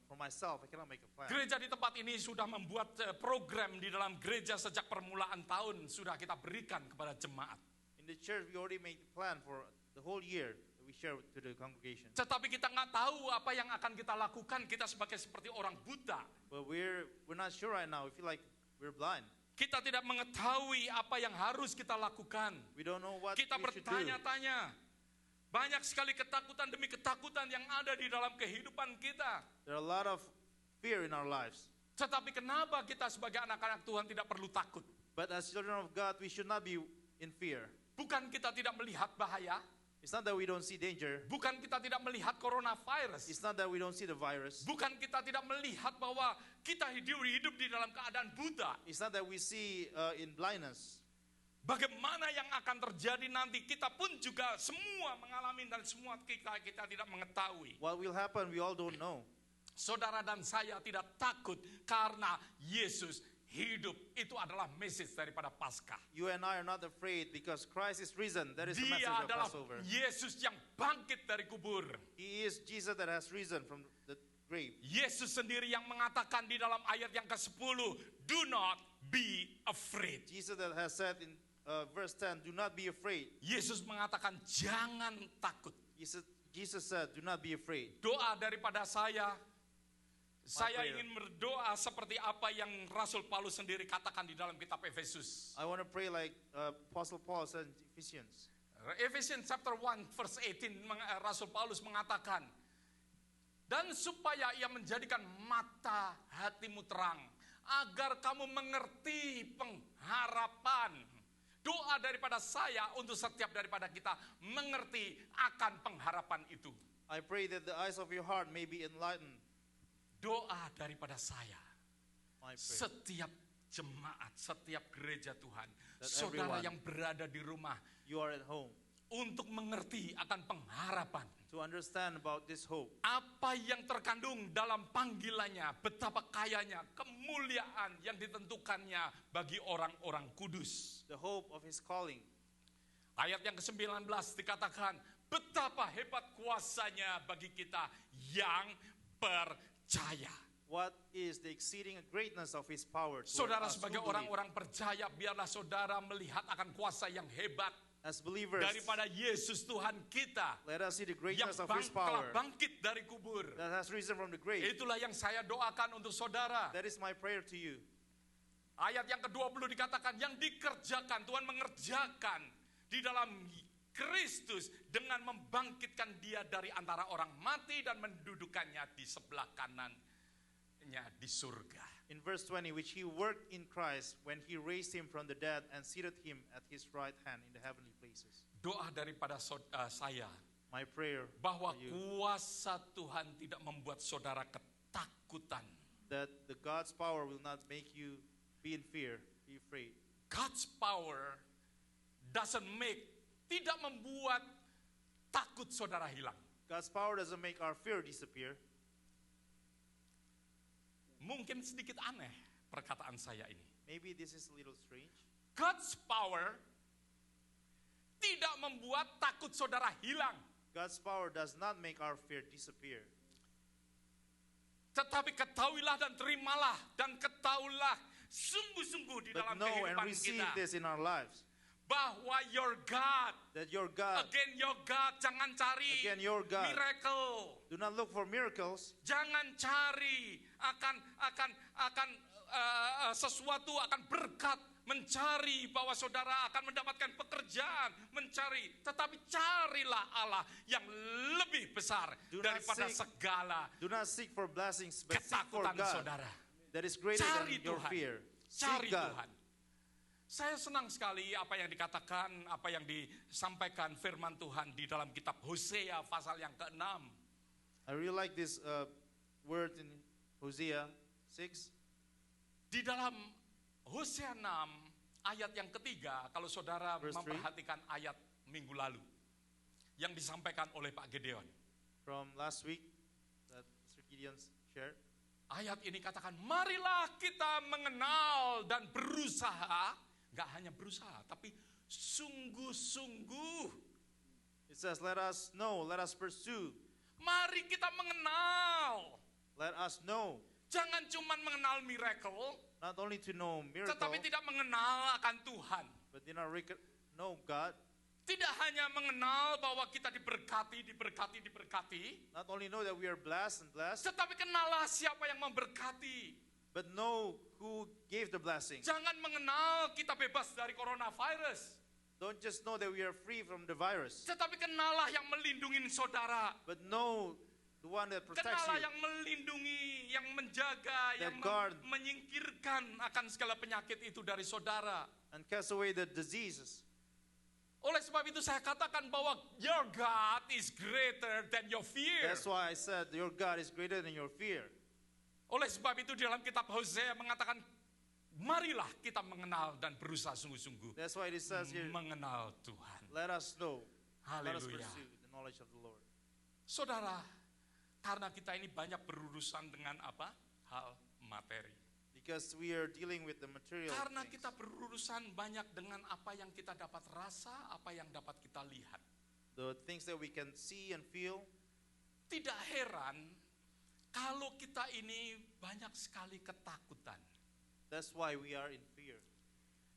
for myself, I cannot make a plan. Gereja di tempat ini sudah membuat program di dalam gereja sejak permulaan tahun sudah kita berikan kepada jemaat. In the church, we already made a plan for the whole year that we share to the congregation. Tetapi kita nggak tahu apa yang akan kita lakukan. Kita seperti orang buta. But we're not sure right now. We feel like we're blind. Kita tidak mengetahui apa yang harus kita lakukan. We don't know what Kita we should do. bertanya-tanya. Banyak sekali ketakutan demi ketakutan yang ada di dalam kehidupan kita. There are a lot of fear in our lives. Tetapi kenapa kita sebagai anak-anak Tuhan tidak perlu takut? But as children of God, we should not be in fear. Bukan kita tidak melihat bahaya. It's not that we don't see danger. Bukan kita tidak melihat coronavirus. It's not that we don't see the virus. Bukan kita tidak melihat bahwa kita hidup di dalam keadaan buta. It's not that we see in blindness. Bagaimana yang akan terjadi nanti, kita pun juga semua mengalami dan semua kita tidak mengetahui. What will happen, we all don't know. Saudara dan saya tidak takut karena Yesus hidup. Itu adalah message daripada Paskah. You and I are not afraid because Christ is risen. That is the message Dia of adalah Passover. Yesus yang bangkit dari kubur. He is Jesus that has risen from the grave. Yesus sendiri yang mengatakan di dalam ayat yang ke-10, do not be afraid. Jesus that has said in verse 10, do not be afraid. Yesus mengatakan jangan takut. Jesus said, do not be afraid. Doa daripada saya prayer. ingin berdoa seperti apa yang Rasul Paulus sendiri katakan di dalam kitab Efesus. I want to pray like Apostle Paul said in Ephesians. Ephesians chapter 1 verse 18, Rasul Paulus mengatakan, dan supaya ia menjadikan mata hatimu terang, agar kamu mengerti pengharapan. Doa daripada saya untuk setiap daripada kita mengerti akan pengharapan itu. I pray that the eyes of your heart may be enlightened. Doa daripada saya, My prayer. setiap jemaat, setiap gereja Tuhan, That saudara everyone- yang berada di rumah, You are at home untuk mengerti akan pengharapan. to understand about this hope. Apa yang terkandung dalam panggilannya, betapa kayanya kemuliaan yang ditentukannya bagi orang-orang kudus. The hope of his calling. Ayat yang ke-19 dikatakan, betapa hebat kuasanya bagi kita yang percaya. What is the exceeding greatness of his power? toward Saudara us who sebagai believe? orang-orang percaya, biarlah saudara melihat akan kuasa yang hebat As believers, daripada Yesus Tuhan kita let us see the yang greatness of his telah power bangkit dari kubur. that has risen from the grave. Itulah yang saya doakan untuk saudara. That is my prayer to you. Ayat yang ke-20 dikatakan, yang dikerjakan, Tuhan mengerjakan di dalam Kristus dengan membangkitkan dia dari antara orang mati dan mendudukannya di sebelah kanannya di surga. In verse 20, which he worked in Christ when he raised him from the dead and seated him at his right hand in the heavenly places. Doa daripada saya, My prayer bahwa for you, kuasa Tuhan tidak membuat saudara ketakutan. that the God's power will not make you be in fear, be afraid. God's power tidak membuat takut saudara hilang. God's power doesn't make our fear disappear. Mungkin sedikit aneh perkataan saya ini. Maybe this is a little strange. God's power tidak membuat takut saudara hilang. God's power does not make our fear disappear. Tetapi ketahuilah dan terimalah dan ketahuilah sungguh-sungguh di But dalam know and kehidupan receive kita. this in our lives. Bahwa your God, That your God, again your God, jangan cari Again, your God. miracle. do not look for miracles. Jangan cari akan sesuatu, akan berkat, mencari bahwa saudara akan mendapatkan pekerjaan, mencari, tetapi carilah Allah yang lebih besar Do not daripada seek- segala Do not seek for blessings, but seek for ketakutan God saudara. that is greater Cari than your Tuhan. fear. Cari Seek God. Tuhan. Saya senang sekali apa yang dikatakan, apa yang disampaikan firman Tuhan di dalam kitab Hosea pasal yang ke-6. I really like this word in Hosea 6. Di dalam Hosea 6 ayat yang ketiga, kalau saudara Verse 3. memperhatikan ayat minggu lalu yang disampaikan oleh Pak Gedeon. From last week that Mr. Gideon shared. Ayat ini katakan, marilah kita mengenal dan berusaha, nggak hanya berusaha, tapi sungguh-sungguh. It says, let us know, let us pursue, Mari kita mengenal. let us know. Jangan cuma mengenal miracle, Not only to know miracle, tetapi tidak mengenal akan Tuhan. but did not know God. Tidak hanya mengenal bahwa kita diberkati, Not only know that we are blessed and blessed, tetapi kenallah siapa yang memberkati. but know who gave the blessing. Jangan mengenal kita bebas dari coronavirus, Don't just know that we are free from the virus, tetapi kenallah yang melindungi saudara. but know the one that protects Kenallah you. yang melindungi, yang menjaga, That yang guard. menyingkirkan akan segala penyakit itu dari saudara. And cast away the diseases. Oleh sebab itu saya katakan bahwa your God is greater than your fear. That's why I said your God is greater than your fear. Oleh sebab itu di dalam kitab Hosea mengatakan, marilah kita mengenal dan berusaha sungguh-sungguh That's why it says here, mengenal Tuhan. let us know, let us Haleluya. pursue the knowledge of the Lord. Saudara, karena kita ini banyak berurusan dengan apa? Hal materi. Because we are dealing with the material Karena things. kita berurusan banyak dengan apa yang kita dapat rasa, apa yang dapat kita lihat. The things that we can see and feel. Tidak heran kalau kita ini banyak sekali ketakutan. That's why we are in fear.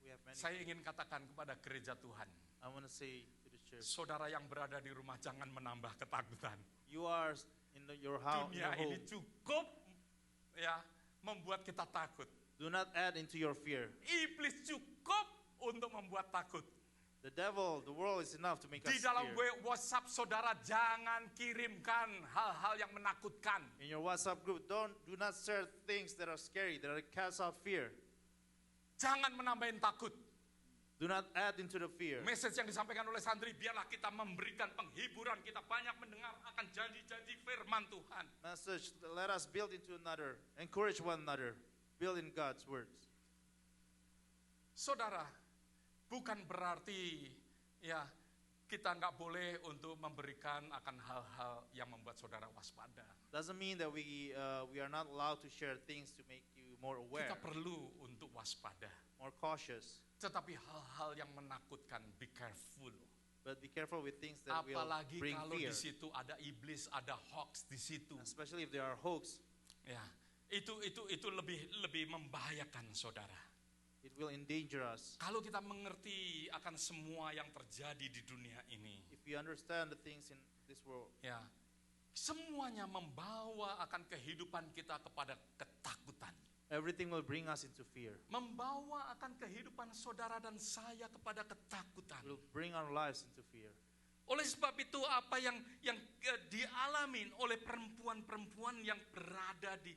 We have many. Saya ingin katakan kepada gereja Tuhan, I want to say to the church, saudara yang berada di rumah jangan menambah ketakutan. you are in your house, Dunia your ini home. cukup ya membuat kita takut. Do not add into your fear. Iblis cukup untuk membuat takut. The devil, the world is enough to make us Di dalam fear. WhatsApp saudara jangan kirimkan hal-hal yang menakutkan. In your WhatsApp group, do not share things that are scary, that are cast out fear. Jangan menambahin takut. Do not add into the fear. Message yang disampaikan oleh santri, biarlah kita memberikan penghiburan, kita banyak mendengar akan janji-janji firman Tuhan. Message, let us build into another, encourage one another, build in God's words. Saudara, bukan berarti ya kita nggak boleh untuk memberikan akan hal-hal yang membuat saudara waspada. Doesn't mean that we are not allowed to share things to make you more aware, Kita perlu untuk waspada. more cautious. Tetapi hal-hal yang menakutkan, be careful. But be careful with things that will Apalagi bring kalau fear, di situ ada iblis, ada hoax di situ. especially if there are hoax. Ya, itu lebih membahayakan saudara. It will endanger us. Kalau kita mengerti akan semua yang terjadi di dunia ini, If we understand the things in this world, ya, semuanya membawa akan kehidupan kita kepada ketakutan. everything will bring us into fear. Membawa akan kehidupan saudara dan saya kepada ketakutan. It will bring our lives into fear. Oleh sebab itu apa yang dialamin oleh perempuan-perempuan yang berada di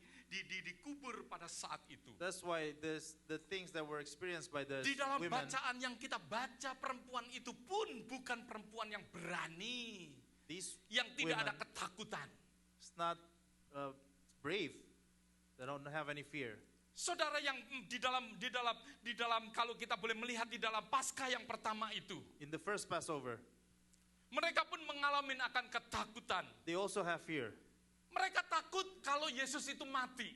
kubur pada saat itu. That's why the things that were experienced by the Di dalam women, bacaan yang kita baca, perempuan itu pun bukan perempuan yang berani, these yang tidak ada women, ketakutan. it's not brave. They don't have any fear. Saudara yang di dalam kalau kita boleh melihat di dalam Paskah yang pertama itu, In the first Passover, mereka pun mengalami akan ketakutan. they also have fear. Mereka takut kalau Yesus itu mati.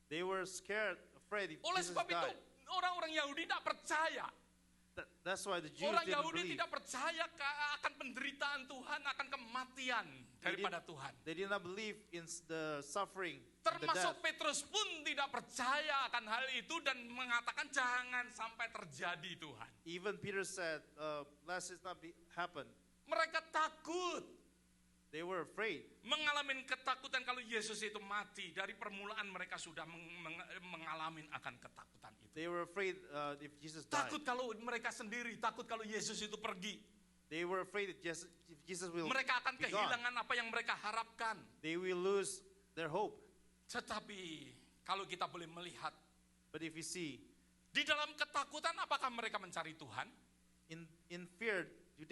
They were scared, afraid if Oleh Jesus sebab itu died. orang-orang Yahudi tidak percaya. That's why the Jews Orang didn't Yahudi believe. tidak percaya akan penderitaan Tuhan, akan kematian daripada Tuhan. They did not believe in the suffering, and the Termasuk death. Petrus pun tidak percaya akan hal itu dan mengatakan jangan sampai terjadi Tuhan. Even Peter said, "Let it not happen." Mereka takut, They were afraid. mengalami ketakutan kalau Yesus itu mati. Dari permulaan mereka sudah mengalami akan ketakutan itu. They were afraid if Jesus died. Takut kalau mereka sendiri, takut kalau Yesus itu pergi. They were afraid if Jesus will Mereka akan be gone. kehilangan apa yang mereka harapkan. They will lose their hope. Tetapi kalau kita boleh melihat, But if you see, di dalam ketakutan apakah mereka mencari Tuhan? in fear, did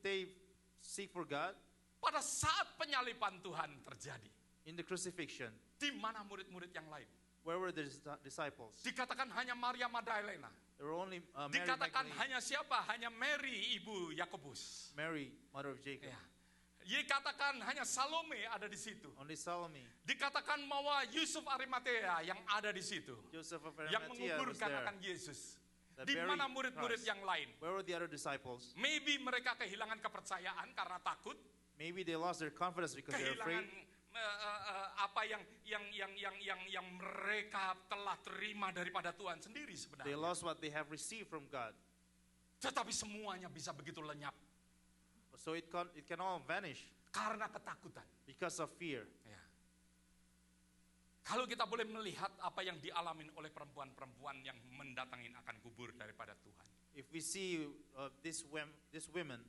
they seek for God? Pada saat penyaliban Tuhan terjadi, In the crucifixion, di mana murid-murid yang lain? where were the disciples? Dikatakan hanya Maria Magdalena. There were only Mary Dikatakan Magdalene, hanya siapa? Hanya Mary, ibu Yakobus. Mary, mother of Jacob, Ya. Dikatakan hanya Salome ada di situ. only Salome, Dikatakan bahwa Yusuf Arimatea yang ada di situ. Joseph of Yang Arimathea was menguburkan there. akan Yesus. That Di buried mana murid-murid Christ. yang lain? Where were the other disciples? Maybe mereka kehilangan kepercayaan karena takut. Maybe they lost their confidence because they're Kehilangan afraid. apa yang mereka telah terima daripada Tuhan sendiri They sebenarnya. lost what they have received from God. Tetapi semuanya bisa begitu lenyap So it can all vanish karena ketakutan. because of fear. Ya. Kalau kita boleh melihat apa yang dialami oleh perempuan-perempuan yang mendatangi akan kubur daripada Tuhan. If we see these women,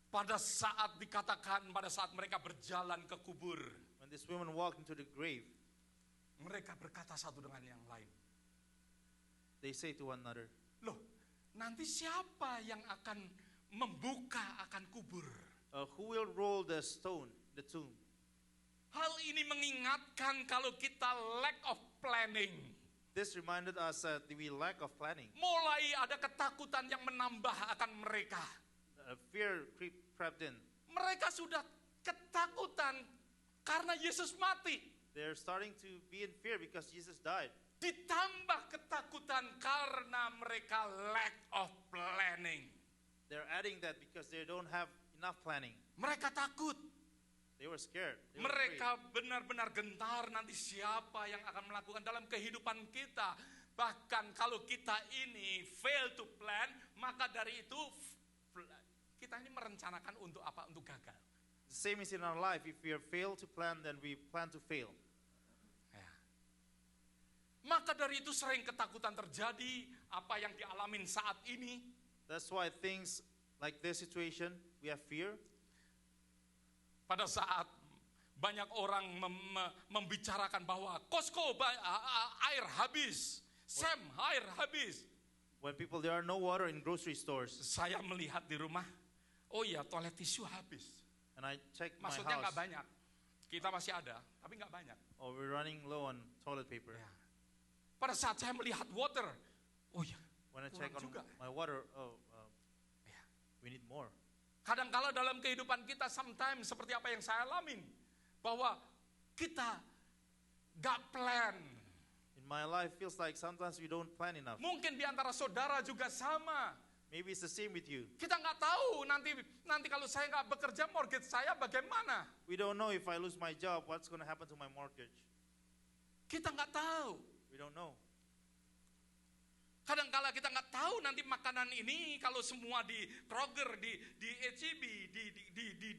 Pada saat dikatakan, pada saat mereka berjalan ke kubur, when these women walked into the grave, mereka berkata satu dengan yang lain. they say to one another, Loh, nanti siapa yang akan membuka akan kubur? who will roll the stone, the tomb? Hal ini mengingatkan kalau kita lack of planning. This reminded us that we lack of planning. Mulai ada ketakutan yang menambah akan mereka. Fear crept in. Mereka sudah ketakutan karena Yesus mati. They're starting to be in fear because Jesus died. Ditambah ketakutan karena mereka lack of planning. They're adding that because they don't have enough planning. Mereka takut. They were scared. They were Mereka afraid. benar-benar gentar nanti siapa yang akan melakukan dalam kehidupan kita. Bahkan kalau kita ini fail to plan, maka dari itu kita ini merencanakan untuk apa? Untuk gagal. The same is in our life. If we fail to plan, then we plan to fail. Ya. Maka dari itu sering ketakutan terjadi, apa yang dialamin saat ini. That's why things Like this situation, we have fear. Pada saat banyak orang membicarakan bahwa Costco air habis, Sam air habis. When people, there are no water in grocery stores. Saya melihat di rumah, oh iya toilet tisu habis. And I check my Maksudnya nggak house. banyak. Kita masih ada, tapi nggak banyak. Oh, we're running low on toilet paper. Ya. Pada saat saya melihat water, oh iya, When I kurang check on juga. my water, Ya. we need more. Kadang-kala dalam kehidupan kita sometimes seperti apa yang saya alamin, bahwa kita nggak plan. In my life, feels like sometimes we don't plan enough. Mungkin di antara saudara juga sama. Maybe it's the same with you. Kita nggak tahu nanti kalau saya nggak bekerja mortgage saya bagaimana. We don't know if I lose my job, what's going to happen to my mortgage. Kita nggak tahu. We don't know. Kadang-kala kita nggak tahu nanti makanan ini kalau semua di Kroger, di H-E-B, di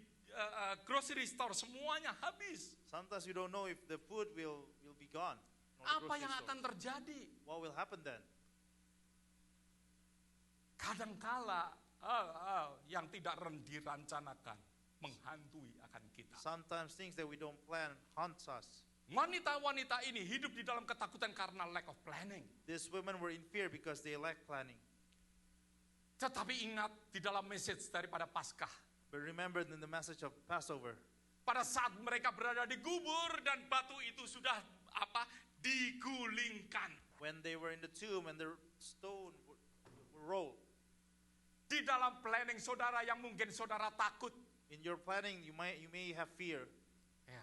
grocery store semuanya habis. Sometimes we don't know if the food will be gone. from the Apa grocery yang store. akan terjadi? What will happen then? Kadang-kala hal-hal yang tidak dirancanakan menghantui akan kita. Sometimes things that we don't plan haunts us. Wanita-wanita ini hidup di dalam ketakutan karena lack of planning. These women were in fear because they lacked planning. Tetapi ingat di dalam message daripada Paskah, But remember in the message of Passover, pada saat mereka berada di kubur dan batu itu sudah digulingkan. when they were in the tomb and the stone were rolled. Di dalam planning saudara yang mungkin saudara takut. In your planning, you may have fear. Ya.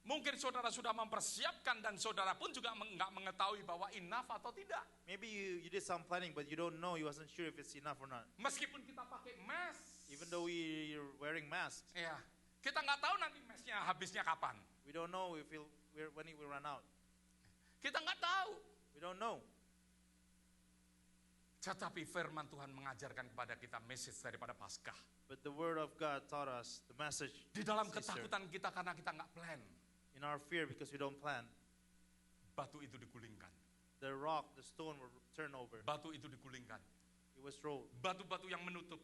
Mungkin saudara sudah mempersiapkan dan saudara pun juga nggak mengetahui bahwa enough atau tidak. Maybe you did some planning, but you don't know, you wasn't sure if it's enough or not. Meskipun kita pakai mask. Even though we're wearing masks, Ya. Kita nggak tahu nanti masknya habisnya kapan. we don't know when it will run out. Kita nggak tahu. We don't know. Tetapi firman Tuhan mengajarkan kepada kita message daripada Paskah. But the word of God taught us the message. Di dalam sister. ketakutan kita karena kita nggak plan. In our fear because we don't plan, Batu itu digulingkan. the rock, the stone will turn over. Batu itu digulingkan. It was rolled. Batu-batu yang menutup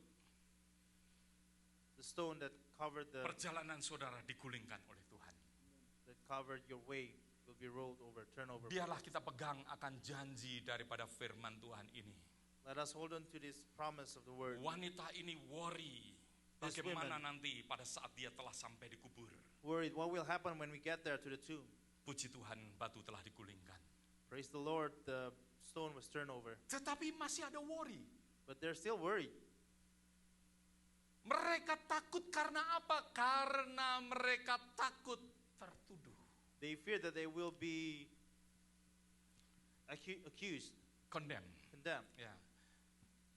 The stone that covered perjalanan saudara digulingkan oleh Tuhan. that covered your way will be rolled over, turn over. Biarlah kita pegang akan janji daripada firman Tuhan ini. Let us hold on to this promise of the word. Wanita ini worry. This Bagaimana women- nanti pada saat dia telah sampai di kubur. Worried what will happen when we get there to the tomb. Puji Tuhan, batu telah digulingkan. Praise the Lord, the stone was turned over. Tetapi masih ada worry. But they're still worried. Mereka takut karena apa? Karena mereka takut tertuduh. They fear that they will be accused, Condemn. condemned. Ya.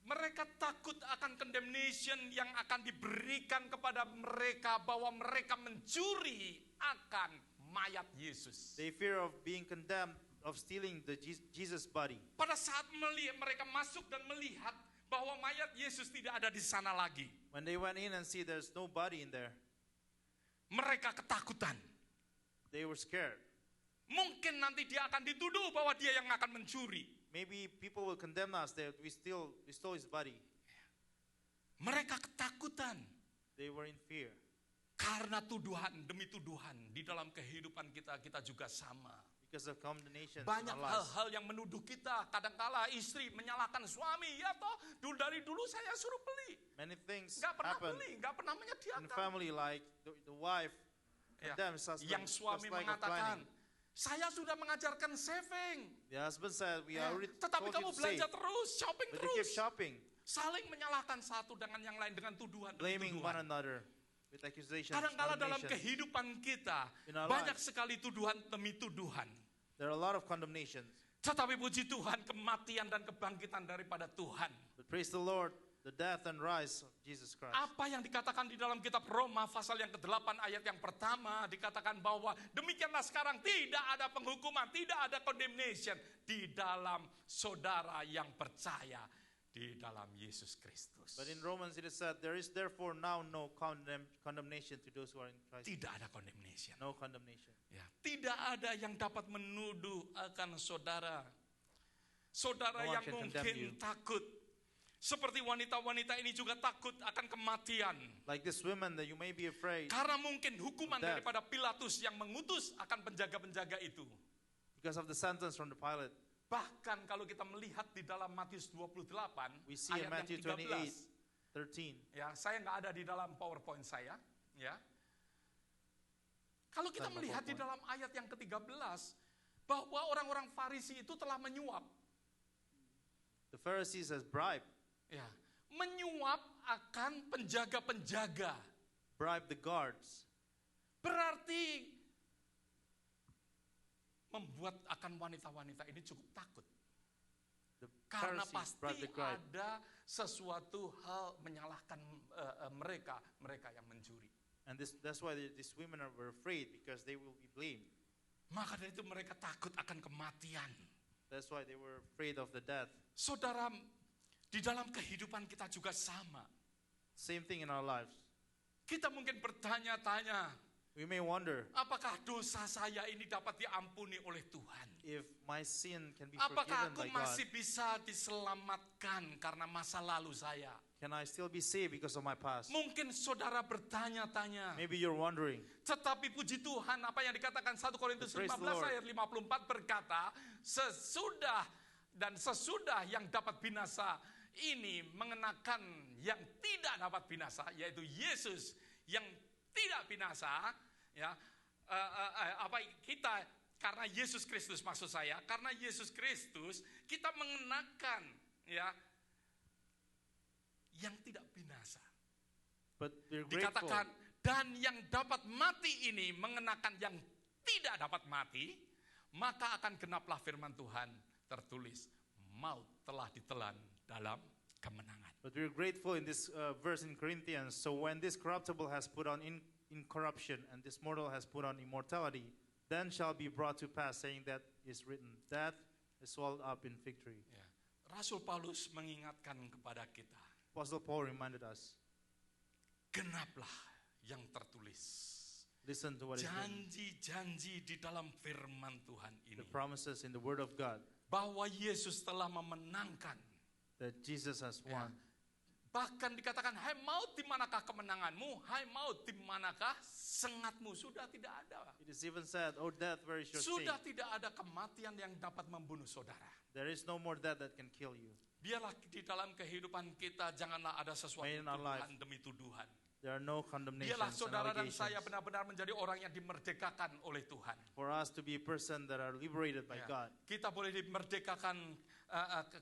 Mereka takut akan condemnation yang akan diberikan kepada mereka bahwa mereka mencuri akan mayat Yesus. They fear of being condemned, of stealing the Jesus body. Pada saat mereka masuk dan melihat bahwa mayat Yesus tidak ada di sana lagi, When they went in and see there's no body in there, mereka ketakutan. they were scared. Mungkin nanti dia akan dituduh bahwa dia yang akan mencuri. Maybe people will condemn us that we stole his body. Mereka ketakutan They were in fear. karena tuduhan demi tuduhan di dalam kehidupan kita juga sama. Because of condemnation. Banyak hal-hal yang menuduh kita. Kadangkala istri menyalahkan suami. Ya toh, dari dulu saya suruh beli. Many things Nggak pernah happen beli, nggak pernah in menyediakan. family, like the wife Ya, condemns husband yang suami just lack of mengatakan, planning. saya sudah mengajarkan saving. The husband said, we already Tetapi told kamu you to belanja save, terus, shopping but you keep terus. shopping, Saling menyalahkan satu dengan yang lain dengan tuduhan demi blaming one tuduhan. another with accusations, Kadang-kala dalam condemnation. kehidupan kita In our banyak lives. sekali tuduhan demi tuduhan. There are a lot of condemnations. Tetapi puji Tuhan, kematian dan kebangkitan daripada Tuhan. But praise the Lord, the death and rise of Jesus Christ. Apa yang dikatakan di dalam kitab Roma pasal yang ke-8 ayat yang pertama, dikatakan bahwa demikianlah sekarang tidak ada penghukuman, tidak ada condemnation di dalam saudara yang percaya di dalam Yesus Kristus. But in Romans it is said, there is therefore now no condemnation to those who are in Christ. Tidak ada condemnation. No condemnation. Ya, tidak ada yang dapat menuduh akan saudara. Saudara No one yang can condemn mungkin you. takut. Seperti wanita-wanita ini juga takut akan kematian. Like this women that you may be afraid Karena mungkin hukuman Death. daripada Pilatus yang mengutus akan penjaga-penjaga itu. because of the sentence from the Pilate. Bahkan kalau kita melihat di dalam Matius 28 We see in ayat Matthew yang 28, 13. Ya, saya nggak ada di dalam PowerPoint saya, ya. Kalau kita Tanpa melihat di PowerPoint. dalam ayat yang ke-13 bahwa orang-orang Farisi itu telah menyuap, The Pharisees has bribed menyuap akan penjaga-penjaga. bribe the guards. Berarti membuat akan wanita-wanita ini cukup takut. The Karena Pharisees pasti bribed the guard. ada sesuatu hal menyalahkan mereka yang mencuri. And that's why these women were afraid, because they will be blamed. Maka dari itu mereka takut akan kematian. That's why they were afraid of the death. Saudara, di dalam kehidupan kita juga sama. Same thing in our lives. Kita mungkin bertanya-tanya, We may wonder apakah dosa saya ini dapat diampuni oleh Tuhan? if my sin can be Apakah forgiven aku by God. masih bisa diselamatkan karena masa lalu saya? Can I still be saved because of my past? Mungkin saudara bertanya-tanya. Maybe you're wondering. Tetapi puji Tuhan, apa yang dikatakan 1 Korintus Praise the 15 Lord. ayat 54 berkata, sesudah yang dapat binasa ini mengenakan yang tidak dapat binasa, yaitu Yesus yang tidak binasa, ya. Kita karena Yesus Kristus, maksud saya, karena Yesus Kristus kita mengenakan, ya, yang tidak binasa. But we're grateful. Dikatakan, dan yang dapat mati ini mengenakan yang tidak dapat mati, maka akan genaplah firman Tuhan tertulis, maut telah ditelan dalam kemenangan. But we're grateful in this verse in Corinthians. So when this corruptible has put on incorruption, and this mortal has put on immortality, then shall be brought to pass, saying that is written, death is swallowed up in victory. Ya. Rasul Paulus mengingatkan kepada kita, Apostle Paul reminded us, genaplah yang tertulis. listen to what is written. Janji-janji di dalam firman Tuhan ini. The promises in the Word of God, Bahwa Yesus telah memenangkan. that Jesus has Ya. won. Bahkan dikatakan, hai maut, di manakah kemenanganmu? Hai maut, di manakah sengatmu? Sudah tidak ada. It is even said, O death, where is your sting? Sudah tidak ada kematian yang dapat membunuh saudara. There is no more death that can kill you. Biarlah di dalam kehidupan kita janganlah ada sesuatu May in our tuduhan life. demi tuduhan. There are no condemnations Biarlah and saudara dan saya allegations. benar-benar menjadi orang yang dimerdekakan oleh Tuhan. For us to be a person that are liberated by Ya. God. Kita boleh dimerdekakan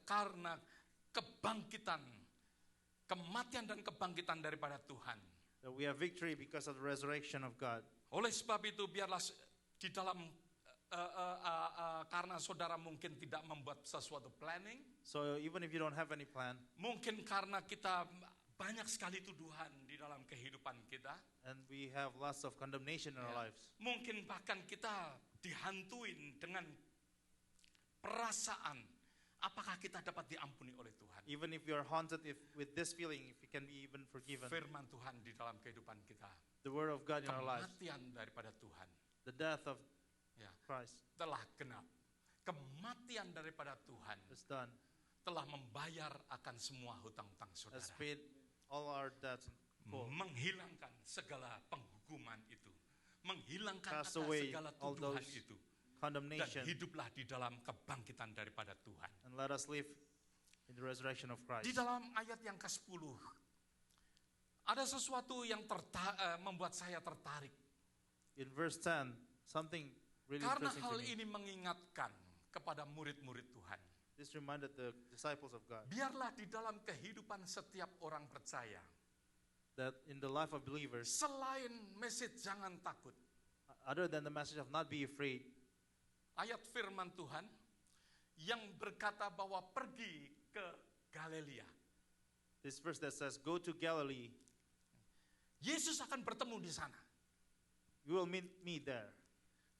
karena kebangkitan, kematian dan kebangkitan daripada Tuhan. That we have victory because of the resurrection of God. Oleh sebab itu biarlah di dalam karena saudara mungkin tidak membuat sesuatu planning, So even if you don't have any plan, mungkin karena kita banyak sekali tuduhan di dalam kehidupan kita, and we have lots of condemnation in our ya, lives, mungkin bahkan kita dihantuin dengan perasaan apakah kita dapat diampuni oleh Tuhan. even if you are haunted with this feeling, if you can be even forgiven, Firman Tuhan di dalam kehidupan kita, the Word of God in our lives, kematian daripada Tuhan, the death of ya, Christ telah genap. Kematian daripada Tuhan is done, telah membayar akan semua hutang-hutang has saudara. paid all our debts in full, Menghilangkan segala penghukuman itu. Menghilangkan Cast akan away segala all tuduhan those itu. Dan condemnation, hiduplah di dalam kebangkitan daripada Tuhan. and let us live in the resurrection of Christ. Di dalam ayat yang ke-10, ada sesuatu yang membuat saya tertarik. In verse 10, something really Karena interesting hal to me. ini mengingatkan kepada murid-murid Tuhan. This reminded the disciples of God Biarlah di dalam kehidupan setiap orang percaya, that in the life of believers, selain message jangan takut, other than the message of not be afraid, ayat firman Tuhan yang berkata bahwa pergi ke Galilea. this verse that says, go to Galilee, Yesus akan bertemu di sana. you will meet me there,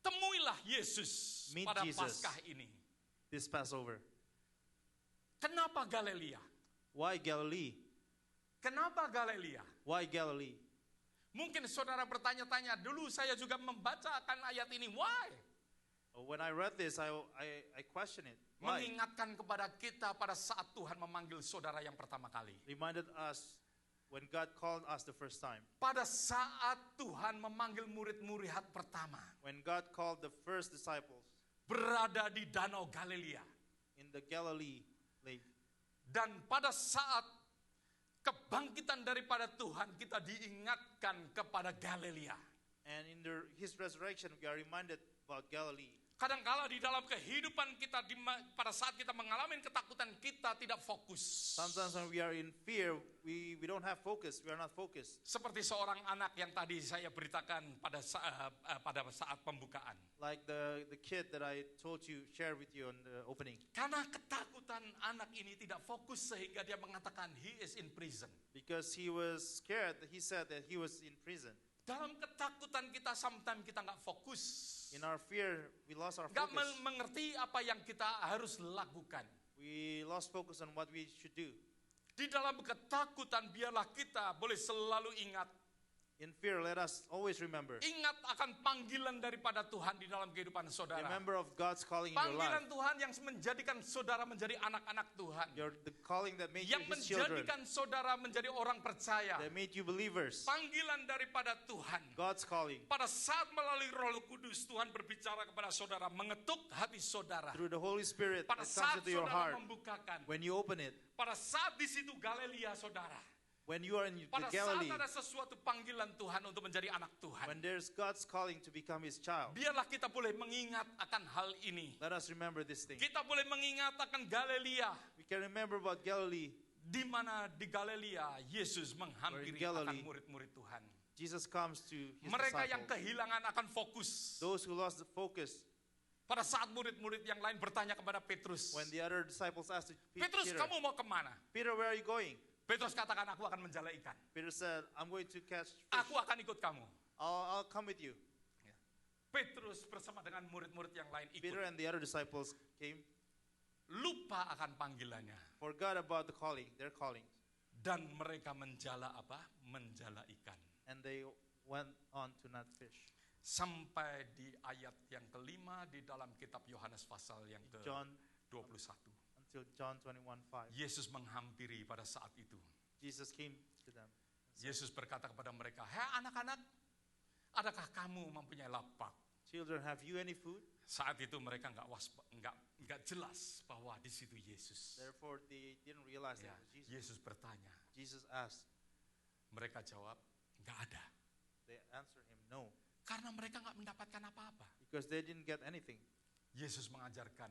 Temuilah Yesus Meet pada Jesus. Paskah ini. this Passover. Kenapa Galilea? Why Galilee? Kenapa Galilea? Why Galilee? Mungkin saudara bertanya-tanya, dulu saya juga membaca akan ayat ini. Why? When I read this, I question it. Why? Mengingatkan kepada kita pada saat Tuhan memanggil saudara yang pertama kali. Reminded us when God called us the first time. Pada saat Tuhan memanggil murid-murid pertama. When God called the first disciples Berada di Danau Galilea. in the Galilee lake. Dan pada saat kebangkitan daripada Tuhan, kita diingatkan kepada Galilea. And in His resurrection, we are reminded about Galilee. Kadangkala di dalam kehidupan kita, pada saat kita mengalami ketakutan, kita tidak fokus. Sometimes when we are in fear, we don't have focus. We are not focused. Seperti seorang anak yang tadi saya beritakan pada saat pembukaan. Like the kid that I told you, share with you on the opening. Karena ketakutan anak ini tidak fokus sehingga dia mengatakan he is in prison. Because he was scared, he said that he was in prison. Dalam ketakutan kita, sometimes kita nggak fokus. In our fear, we lost our Nggak focus. mengerti apa yang kita harus lakukan. We lost focus on what we should do. Di dalam ketakutan biarlah kita boleh selalu ingat. In fear, let us always remember. Ingat akan panggilan daripada Tuhan di dalam kehidupan saudara. Remember of God's calling in your Panggilan life. Tuhan yang menjadikan saudara menjadi anak-anak Tuhan. The calling that made you Yang His children. menjadikan saudara menjadi orang percaya. That made you believers. Panggilan daripada Tuhan. God's calling. Pada saat melalui Roh Kudus Tuhan berbicara kepada saudara, mengetuk hati saudara. Through the Holy Spirit Pada that saat comes into your saudara heart. membukakan, When you open it. pada saat di situ Galilea saudara, When you are in the pada saat Galilee. ada sesuatu panggilan Tuhan untuk menjadi anak Tuhan, When there's God's calling to become His child. biarlah kita boleh mengingat akan hal ini. Let us remember this thing. Kita boleh mengingat akan Galilea, We can remember about Galilee. di mana di Galilea Yesus menghampiri akan Galilee, murid-murid Tuhan. Jesus comes to His Mereka yang disciples. kehilangan akan fokus. Those who lost the focus. Pada saat murid-murid yang lain bertanya kepada Petrus, When the other disciples asked Petrus, Peter, kamu mau kemana? Peter, where are you going? Petrus katakan, aku akan menjala ikan. Peter said, I'm going to catch fish. Aku akan ikut kamu. I'll come with you. Petrus bersama dengan murid-murid yang lain ikut. Peter and the other disciples came, Lupa akan panggilannya. forgot about the calling, their calling, Dan mereka menjala apa? Menjala ikan. and they went on to not fish. Sampai di ayat yang kelima di dalam kitab Yohanes pasal yang John ke-21. until John 21:5. Yesus menghampiri pada saat itu. Jesus came to them. Yesus berkata kepada mereka, "Hei anak-anak, adakah kamu mempunyai lapak?" Children, have you any food? Saat itu mereka nggak jelas bahwa di situ Yesus. Therefore, they didn't realize Ya, that it was Jesus. Yesus bertanya, Jesus asked. mereka jawab, "Nggak ada." They answered him, no, Karena mereka nggak mendapatkan apa-apa. because they didn't get anything. Yesus mengajarkan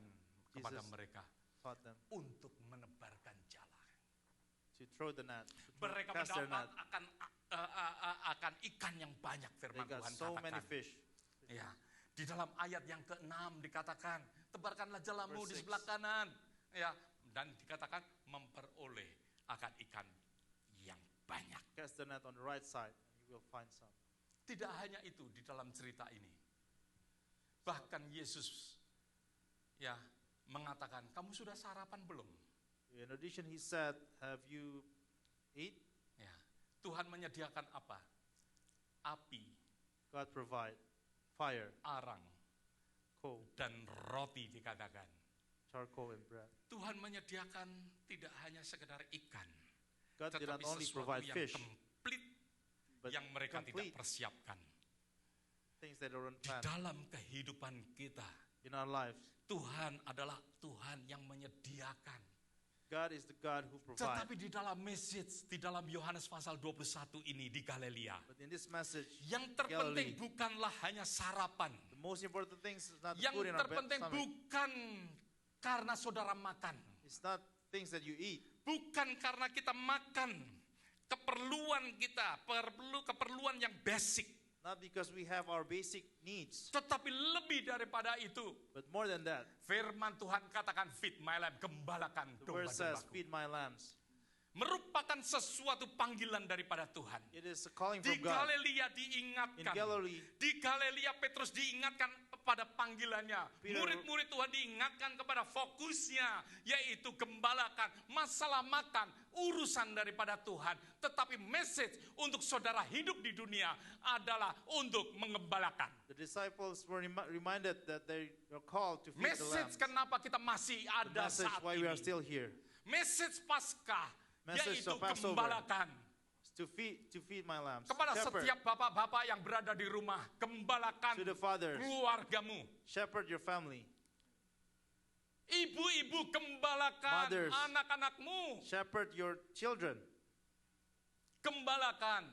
kepada Jesus mereka Taught them untuk menebarkan jala. to throw the net, to Mereka cast their mendapat net. akan ikan yang banyak, They firman got Tuhan so many katakan. fish. Ya, di dalam ayat yang ke-6 dikatakan, tebarkanlah jalamu di Verse sebelah kanan. Ya, dan dikatakan memperoleh akan ikan yang banyak. Cast the net on the right side, and you will find some. Tidak hanya itu di dalam cerita ini. Bahkan Yesus ya mengatakan, kamu sudah sarapan belum? In addition, he said, have you eat? Ya, Tuhan menyediakan apa? Api, God provide fire, arang, coal, dan roti dikatakan. charcoal, and bread. Tuhan menyediakan tidak hanya sekedar ikan, God did not tetapi only sesuatu provide yang fish, komplit but yang mereka tidak complete persiapkan. things that are Di unplanned dalam kehidupan kita, in our lives. Tuhan adalah Tuhan yang menyediakan. God is the God who provides. Tetapi di dalam message, di dalam Yohanes pasal 21 ini di Galilea, But in this message, yang terpenting Galilee, bukanlah hanya sarapan. the most important thing is not the Yang food in our terpenting stomach. bukan karena saudara makan. It's not things that you eat. Bukan karena kita makan keperluan kita, keperluan yang basic. Not because we have our basic needs, Tetapi lebih daripada itu, but more than that. firman Tuhan katakan, feed my lamb, gembalakan The word says, domba-dombaku. feed my lambs. merupakan sesuatu panggilan daripada Tuhan. It is a calling Di from God. Galilea In diingatkan. Galilee, Di Galilea Petrus diingatkan pada panggilannya. Peter- Murid-murid Tuhan diingatkan kepada fokusnya, yaitu gembalakan, masalah makan, urusan daripada Tuhan. Tetapi message untuk saudara hidup di dunia adalah untuk mengembalakan. the disciples were reminded that they are called to feed the Message lambs. kenapa kita masih The ada message saat why we are ini. still here. Message Paskah, Message yaitu of Passover. gembalakan. To feed my lambs. Kepada Shepherd, setiap bapak-bapak yang berada di rumah, gembalakan to the fathers, keluargamu. shepherd your family. Ibu-ibu, gembalakan Mothers. anak-anakmu. Shepherd your children. Gembalakan.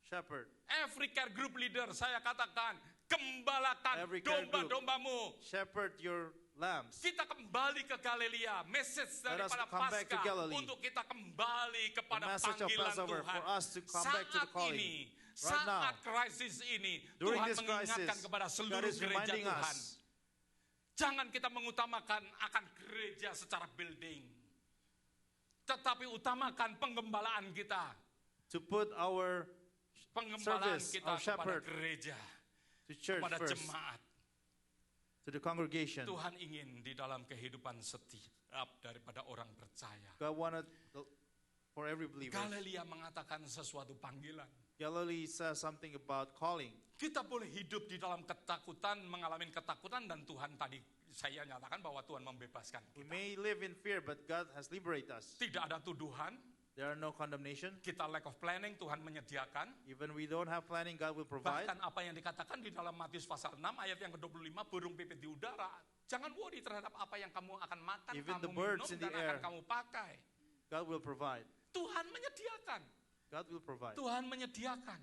Shepherd. Every care group leader, saya katakan, gembalakan Every care group. domba-dombamu. Shepherd your lambs. Kita kembali ke Galilea, message Let us daripada come back to Paskah Galilee. untuk kita kembali kepada The message of panggilan Passover Tuhan. for us to come back to the Saat calling. ini, Right now, saat krisis ini, during Tuhan this mengingatkan crisis, kepada God seluruh is gereja reminding Tuhan. us Jangan kita mengutamakan akan gereja secara building, tetapi utamakan penggembalaan kita. to put our Penggembalaan service, kita our kepada shepherd, gereja, to church kepada first, jemaat. to the congregation. Tuhan ingin di dalam kehidupan setiap daripada orang percaya. God wanted for every believer. Galilea mengatakan sesuatu panggilan. Galilee says something about calling. Kita boleh hidup di dalam ketakutan, mengalami ketakutan, dan Tuhan tadi saya nyatakan bahwa Tuhan membebaskan We kita. may live in fear, but God has liberated us. Tidak ada tuduhan, There are no condemnation. kita lack of planning, Tuhan menyediakan. Even we don't have planning, God will provide. Bahkan apa yang dikatakan di dalam Matius pasal 6 ayat yang ke-25, burung pipit di udara. Jangan worry terhadap apa yang kamu akan makan, Even the kamu birds minum, in the dan akan air. kamu pakai. God will provide. Tuhan menyediakan. God will provide. Tuhan menyediakan.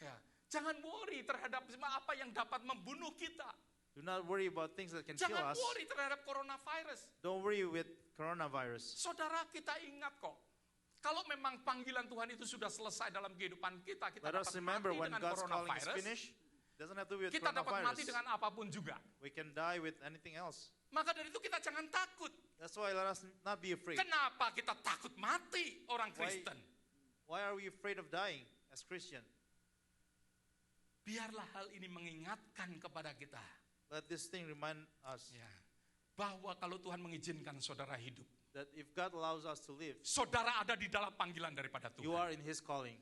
Ya, jangan worry terhadap apa yang dapat membunuh kita. Do not worry about things that can kill Jangan us. worry terhadap coronavirus. Don't worry with coronavirus. Saudara, kita ingat kok. Kalau memang panggilan Tuhan itu sudah selesai dalam kehidupan kita, kita Let us dapat remember mati when dengan God's calling is coronavirus. finished, it doesn't have to be with Kita dapat mati coronavirus. dengan apapun juga. We can die with anything else. Maka dari itu kita jangan takut. That's why let us not be afraid. Kenapa kita takut mati orang Why- Kristen? Why are we afraid of dying as Christian? Biarlah hal ini mengingatkan kepada kita. Let this thing remind us Ya, bahwa kalau Tuhan mengizinkan saudara hidup, that if God allows us to live, saudara ada di dalam panggilan daripada you Tuhan. are in His calling.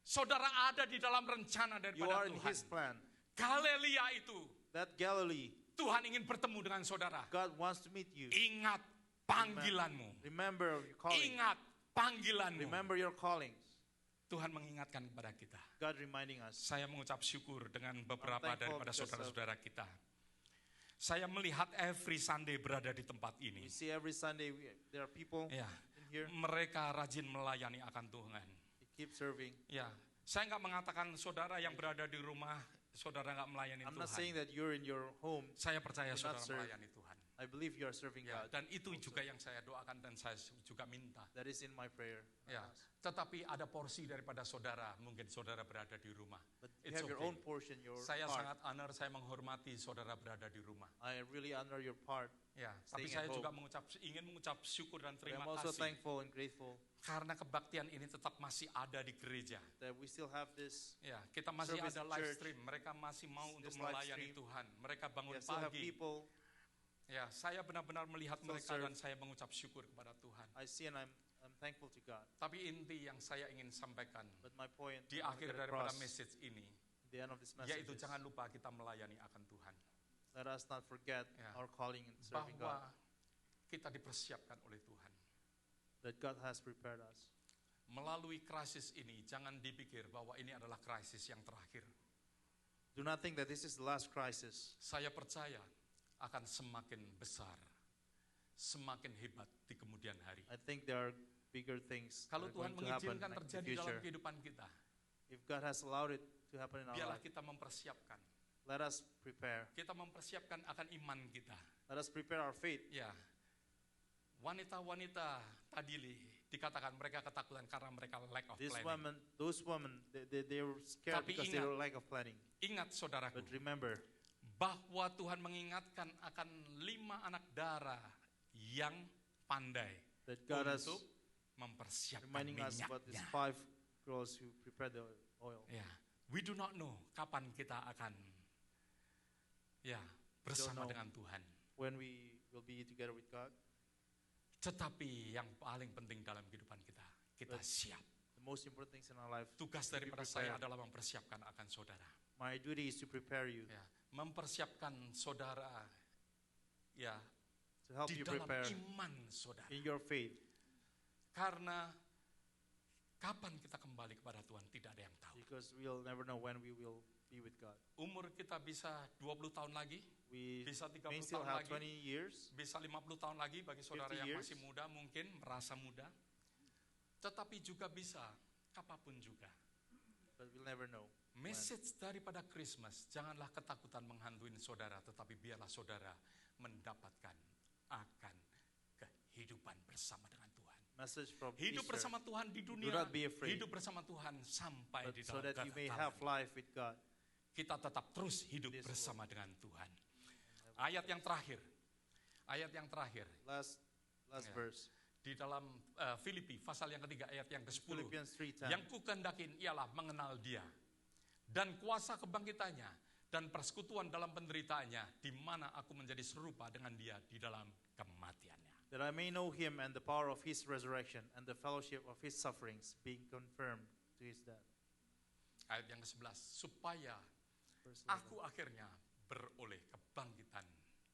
Saudara ada di dalam rencana You daripada are in Tuhan. His plan. Galilea itu, That Galilee, Tuhan ingin bertemu dengan saudara. God wants to meet you. Ingat panggilanmu. Remember your calling. Ingat panggilanmu. Remember your callings. Tuhan mengingatkan kepada kita. God reminding us. Saya mengucap syukur dengan beberapa I'm thankful daripada because of- saudara-saudara kita. Saya melihat every Sunday berada di tempat We ini. see every Sunday there are people Ya, in here. mereka rajin melayani akan Tuhan. They keep serving. Ya, saya nggak mengatakan saudara yang berada di rumah, saudara nggak melayani I'm not saying Tuhan. that you're in your home. Saya percaya do saudara not serve. melayani Tuhan. I believe you are serving Ya, God. dan itu juga yang saya doakan dan saya juga minta. That is in my prayer. Ya, tetapi ada porsi daripada saudara, mungkin saudara berada di rumah. But you It's have your okay. own portion, your Saya part. sangat honor, saya menghormati saudara berada di rumah. I really honor your part. Ya, tapi Staying saya at juga home. ingin mengucap syukur dan But terima I'm also kasih thankful and grateful karena kebaktian ini tetap masih ada di gereja. that we still have this. Ya, kita masih Service ada in live church. stream. Mereka masih mau untuk This live melayani stream. Tuhan. Mereka bangun We still have pagi. people. Ya, saya benar-benar melihat Still mereka serve. dan saya mengucap syukur kepada Tuhan. I see and I'm thankful to God. Tapi inti yang saya ingin sampaikan But my point di I want to akhir get daripada across message ini, at the end of this message yaitu is, jangan lupa kita melayani akan Tuhan. let us not forget Ya. our calling in serving God. Bahwa kita dipersiapkan oleh Tuhan. That God has prepared us. Melalui krisis ini, jangan dipikir bahwa ini adalah krisis yang terakhir. Do not think that this is the last crisis. Saya percaya akan semakin besar, semakin hebat di kemudian hari. I think there are bigger things Kalau that are Tuhan going to happen mengizinkan in the terjadi dalam future. kehidupan kita, If God has allowed it to happen in our biarlah life, kita mempersiapkan. let us prepare. Kita mempersiapkan akan iman kita. Let us prepare our faith. Ya, wanita-wanita tadi dikatakan mereka ketakutan karena mereka lack of planning. Those women, they were scared Tapi because they ingat. were lack of planning. Ingat saudaraku, But remember, bahwa Tuhan mengingatkan akan 5 anak darah yang pandai that God has untuk mempersiapkan reminding us about these minyaknya. 5 girls who prepared the oil. Ya, we do not know kapan kita akan bersama know. dengan Tuhan. When we will be together with God, Tetapi yang paling penting dalam kehidupan kita But- siap. the most important things in our life, Tugas to be daripada saya prepared. adalah mempersiapkan akan saudara. My duty is to prepare you, Ya, mempersiapkan saudara to help di you dalam prepare iman saudara. in your faith. Karena kapan kita kembali kepada Tuhan tidak ada yang tahu. Because we'll never know when we will be with God. Umur kita bisa 20 tahun lagi, We bisa 30 may still tahun have lagi, 20 years, bisa 50 tahun lagi bagi saudara 50 yang years. masih muda mungkin merasa muda. Tetapi juga bisa apapun juga. but we'll never know. Message daripada Christmas, janganlah ketakutan menghantui saudara, tetapi biarlah saudara mendapatkan akan kehidupan bersama dengan Tuhan. Message from Hidup Easter, bersama Tuhan di dunia, not be afraid. hidup bersama Tuhan sampai but di so dalam that you may kekekalan. have life with God. Kita tetap terus hidup This bersama dengan Tuhan. Ayat yang terakhir, Last Yeah. verse, di dalam Filipi pasal yang ketiga ayat yang ke-10. Philippians 3:10. Yang kukehendakin ialah mengenal Dia dan kuasa kebangkitannya dan persekutuan dalam penderitaannya, di mana aku menjadi serupa dengan Dia di dalam kematiannya. That I may know him and the power of his resurrection and the fellowship of his sufferings, being confirmed to his death. Ayat yang ke-11, supaya Verse 11. aku akhirnya beroleh kebangkitan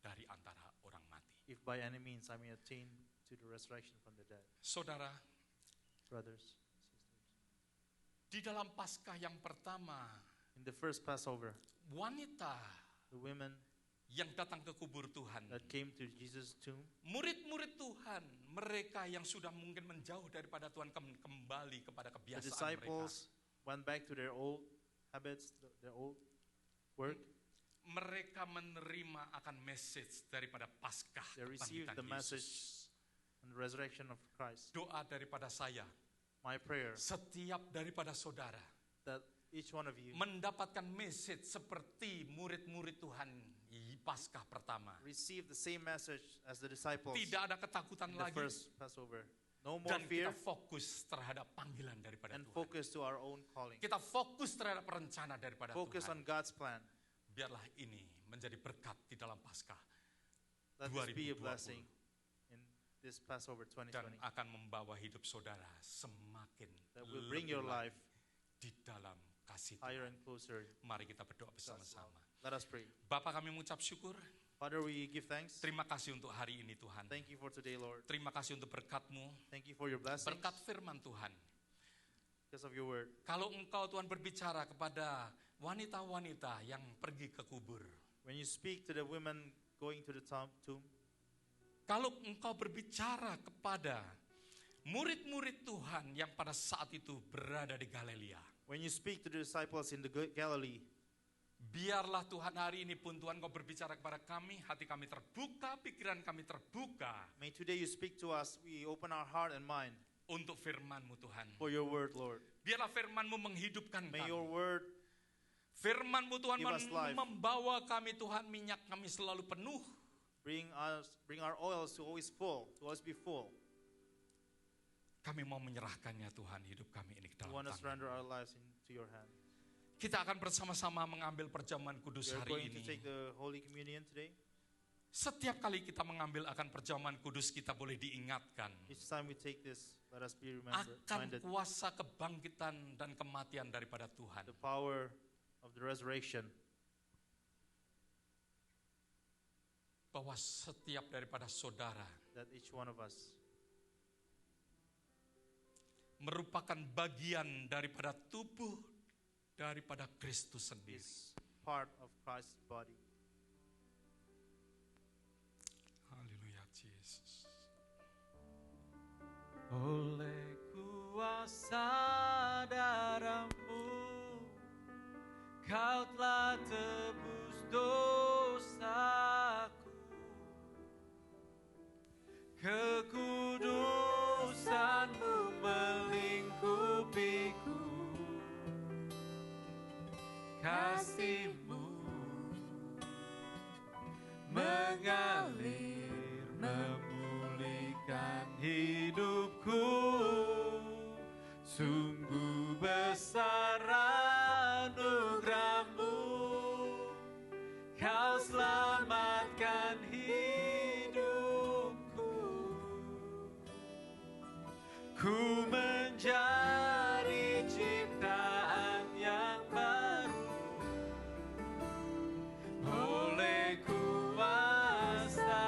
dari antara orang mati. If by any means I may attain to the resurrection from the dead. Saudara, Brothers, sisters. di dalam Paskah yang pertama, In the first Passover, wanita the women yang datang ke kubur Tuhan, that came to Jesus' tomb, murid-murid Tuhan, mereka yang sudah mungkin menjauh daripada Tuhan, kembali kepada the kebiasaan mereka. disciples went back to their old habits, their old work. Mereka menerima akan message daripada Paskah They received kebangkitan the message Yesus. and the resurrection of Christ. Doa daripada saya, My prayer setiap daripada saudara that each one of you mendapatkan message seperti murid-murid Tuhan di Paskah pertama. receive the same message as the disciples Tidak ada ketakutan in the lagi, first Passover. No more dan kita fear fokus terhadap panggilan daripada and Tuhan. focus to our own calling. Kita fokus terhadap rencana daripada Focus Tuhan. on God's plan. Biarlah ini menjadi berkat di dalam Paskah Let this be a 2020. blessing in this Passover dan 2020. akan membawa hidup saudara semakin That will bring lebih your lagi life di dalam kasih higher Tuhan. and closer. Mari kita berdoa to God's bersama-sama. love. Let us pray. Bapak, kami mengucap syukur. Father, we give thanks. Terima kasih untuk hari ini Tuhan. Thank you for today, Lord. Terima kasih untuk berkat-Mu, Thank you for your blessings berkat firman Tuhan. because of your word. Kalau Engkau Tuhan berbicara kepada wanita-wanita yang pergi ke kubur, When you speak to the women going to the tomb, kalau Engkau berbicara kepada murid-murid Tuhan yang pada saat itu berada di Galilea, when you speak to the disciples in the Galilee, biarlah Tuhan hari ini pun Tuhan Kau berbicara kepada kami, hati kami terbuka, pikiran kami terbuka may today you speak to us. We open our heart and mind untuk firman-Mu Tuhan. for your word, Lord. Biarlah firman-Mu menghidupkan May kami. your word Firman-Mu Tuhan give us life. membawa kami Tuhan, minyak kami selalu penuh. bring our oils to always be full. Kami mau menyerahkannya Tuhan, hidup kami ini ke We dalam want to surrender tangan. our lives into your hand. Kita akan bersama-sama mengambil perjamuan We kudus are hari going to ini. take the Holy Communion today. Setiap kali kita mengambil akan perjamuan kudus, kita boleh diingatkan Each time we take this, let us be akan reminded kuasa kebangkitan dan kematian daripada Tuhan. the power of the resurrection. Bahwa setiap daripada saudara That each one of us merupakan bagian daripada tubuh daripada Kristus sendiri. is part of Christ's body. Haleluya Yesus. Oleh kuasa darah-Mu, Kau telah tebus dosaku. Kekudusan-Mu melingkupiku. Kasih-Mu mengalir memulihkan hidupku. selamatkan hidupku. Ku menjadi ciptaan yang baru oleh kuasa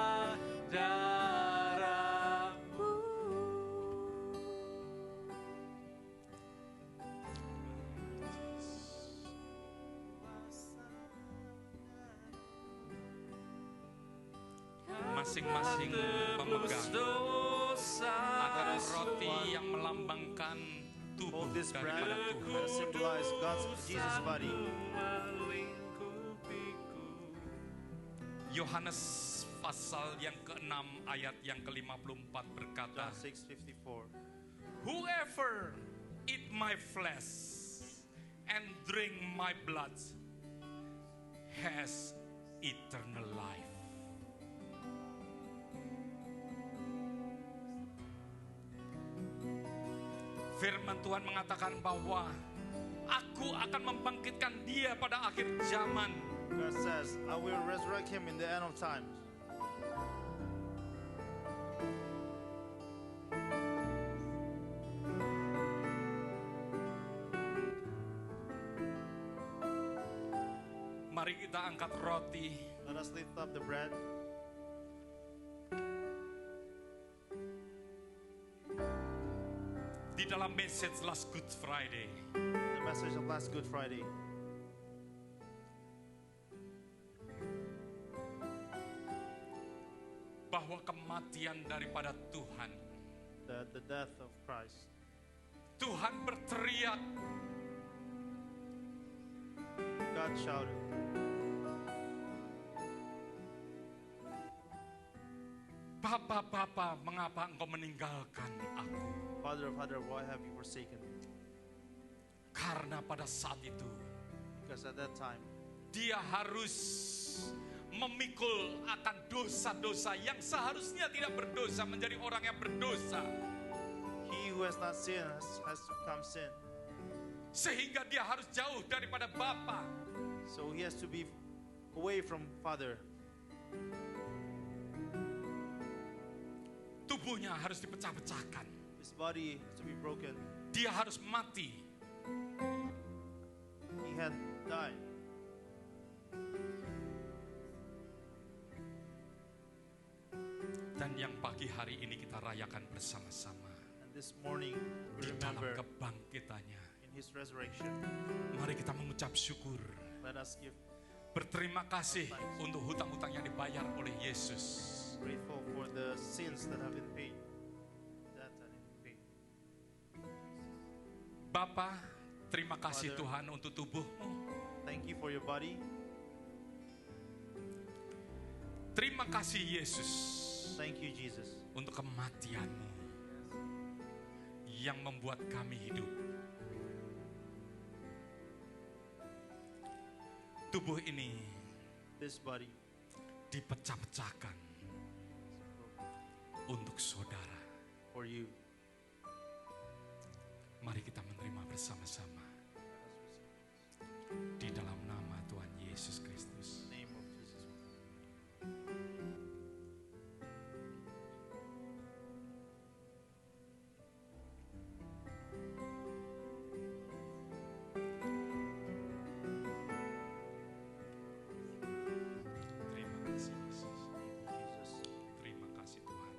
darah-Mu. Masing-masing pemegang akan roti yang melambangkan tubuh Hold this bread daripada that Tuhan. symbolize Jesus' body. Yohanes pasal yang ke-6 ayat yang ke-54 berkata, John 6:54. Whoever eat my flesh and drink my blood has eternal life. Firman Tuhan mengatakan bahwa aku akan membangkitkan dia pada akhir zaman. God says, I will resurrect him in the end of times. Mari kita angkat roti. Let us lift up the bread. Di dalam message Last Good Friday, The message of last Good Friday. bahwa kematian daripada Tuhan, The death of Christ. Tuhan berteriak, God shouted, Bapa, mengapa engkau meninggalkan aku? Father, why have you forsaken me? Karena pada saat itu, Because at that time, dia harus memikul akan dosa-dosa yang seharusnya tidak berdosa menjadi orang yang berdosa. he who has not sinned has become sin. Sehingga dia harus jauh daripada Bapa. So he has to be away from Father. Tubuhnya harus dipecah-pecahkan. His body has to be broken. Dia harus mati. He had died. Dan yang pagi hari ini kita rayakan bersama-sama. And this morning, we Di dalam remember kebangkitannya. in his resurrection. Mari kita mengucap syukur. Let us give Berterima kasih untuk hutang-hutang yang dibayar oleh Yesus. grateful for the sins that have been paid. That have been paid. Bapa, terima kasih Father. Tuhan untuk tubuhmu. Thank you for your body. Terima kasih Yesus Thank you, Jesus, untuk kematianmu yang membuat kami hidup. Tubuh ini this body dipecah-pecahkan untuk saudara. for you. Mari kita menerima bersama-sama di dalam nama Tuhan Yesus Kristus. In the name of Jesus. Terima kasih Yesus. Jesus. Terima kasih Tuhan.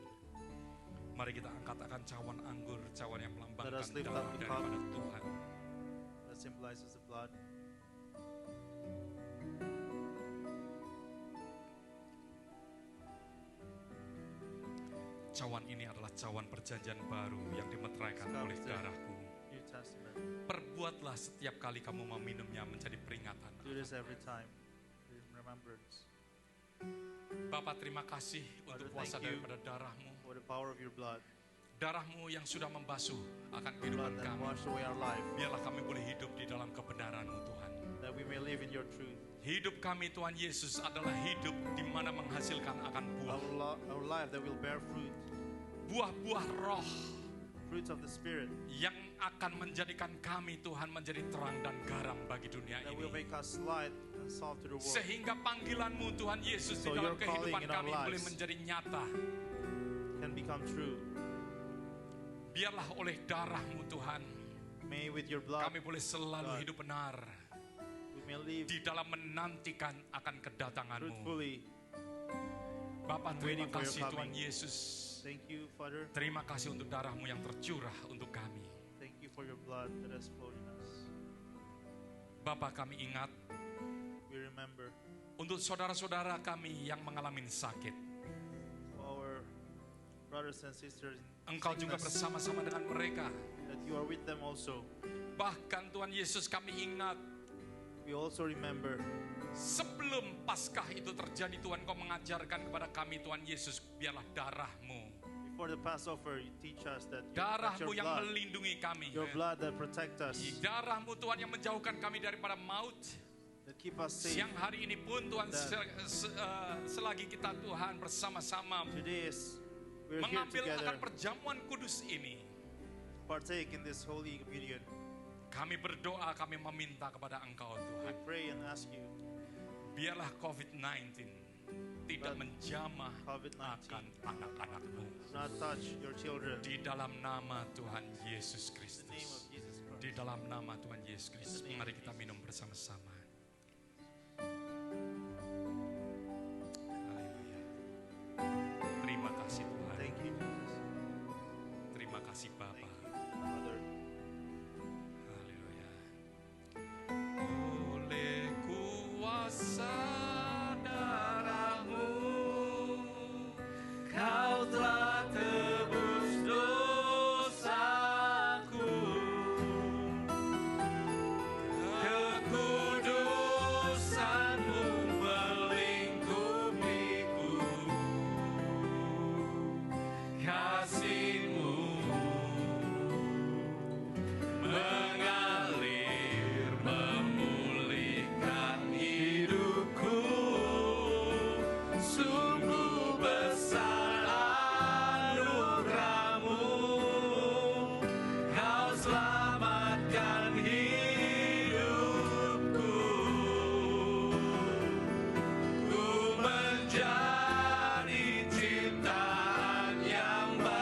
Mari kita angkat akan cawan anggur, cawan yang melambangkan Let us lift darah up the daripada cup. Tuhan. That symbolizes the blood. Cawan ini adalah cawan perjanjian baru yang dimeteraikan Cup oleh is the darahku. New Testament. Perbuatlah setiap kali kamu meminumnya menjadi peringatan. Do this every time. In remembrance. Bapa, terima kasih Father, untuk kuasa thank you. daripada darahmu. For the power of your blood. Darahmu yang sudah membasuh akan Blood kehidupan that kami. washed away our life. Biarlah kami boleh hidup di dalam kebenaran-Mu Tuhan. That we may live in your truth. Hidup kami Tuhan Yesus adalah hidup di mana menghasilkan akan buah. Our life that will bear fruit. Buah-buah roh Fruits of the Spirit. yang akan menjadikan kami Tuhan menjadi terang dan garam bagi dunia that will ini. make us light and salt to the world. Sehingga panggilan-Mu Tuhan Yesus di So dalam your calling kehidupan in our kami boleh lives menjadi nyata. Can become true. Biarlah oleh darah-Mu Tuhan, May with your blood kami boleh selalu God. hidup benar we may live di dalam menantikan akan kedatangan-Mu. truthfully. Bapak, terima waiting for your kasih Tuhan coming. Yesus. Thank you, Father. Terima kasih untuk darah-Mu yang tercurah untuk kami. Thank you for your blood that has flowed in us. Bapak, kami ingat We remember untuk saudara-saudara kami yang mengalami sakit. our brothers and sisters in Engkau juga sickness, bersama-sama dengan mereka. that you are with them also. Bahkan Tuhan Yesus, kami ingat We also remember sebelum Paskah itu terjadi, Tuhan, Kau mengajarkan kepada kami, Tuhan Yesus, biarlah darah-Mu, before the Passover, you teach us that darah-Mu your yang blood, melindungi kami. your blood that protect us, Darah-Mu Tuhan yang menjauhkan kami daripada maut. that keep us safe. Siang hari ini pun Tuhan, Dan- selagi kita Tuhan bersama-sama Today is we're here mengambil together, akan perjamuan kudus ini, partake in this holy communion. kami berdoa, kami meminta kepada Engkau We Tuhan, pray and ask you, biarlah COVID-19 tidak But menjamah COVID-19 akan anak-anak-Mu. do not touch your children. Di dalam nama Tuhan Yesus In the name of Kristus. Jesus Christ. Di dalam nama Tuhan Yesus Kristus. In the name Mari of kita Jesus. minum bersama-sama. Haleluya. Terima kasih Tuhan. Thank you, Jesus. Terima kasih Bapa. Thank you, Father. Haleluya. Oleh kuasa darah-Mu, Kau telah tebus dosaku. Kekudusan-Mu melingkupiku. Kasih-Mu mengalir memulihkan hidupku.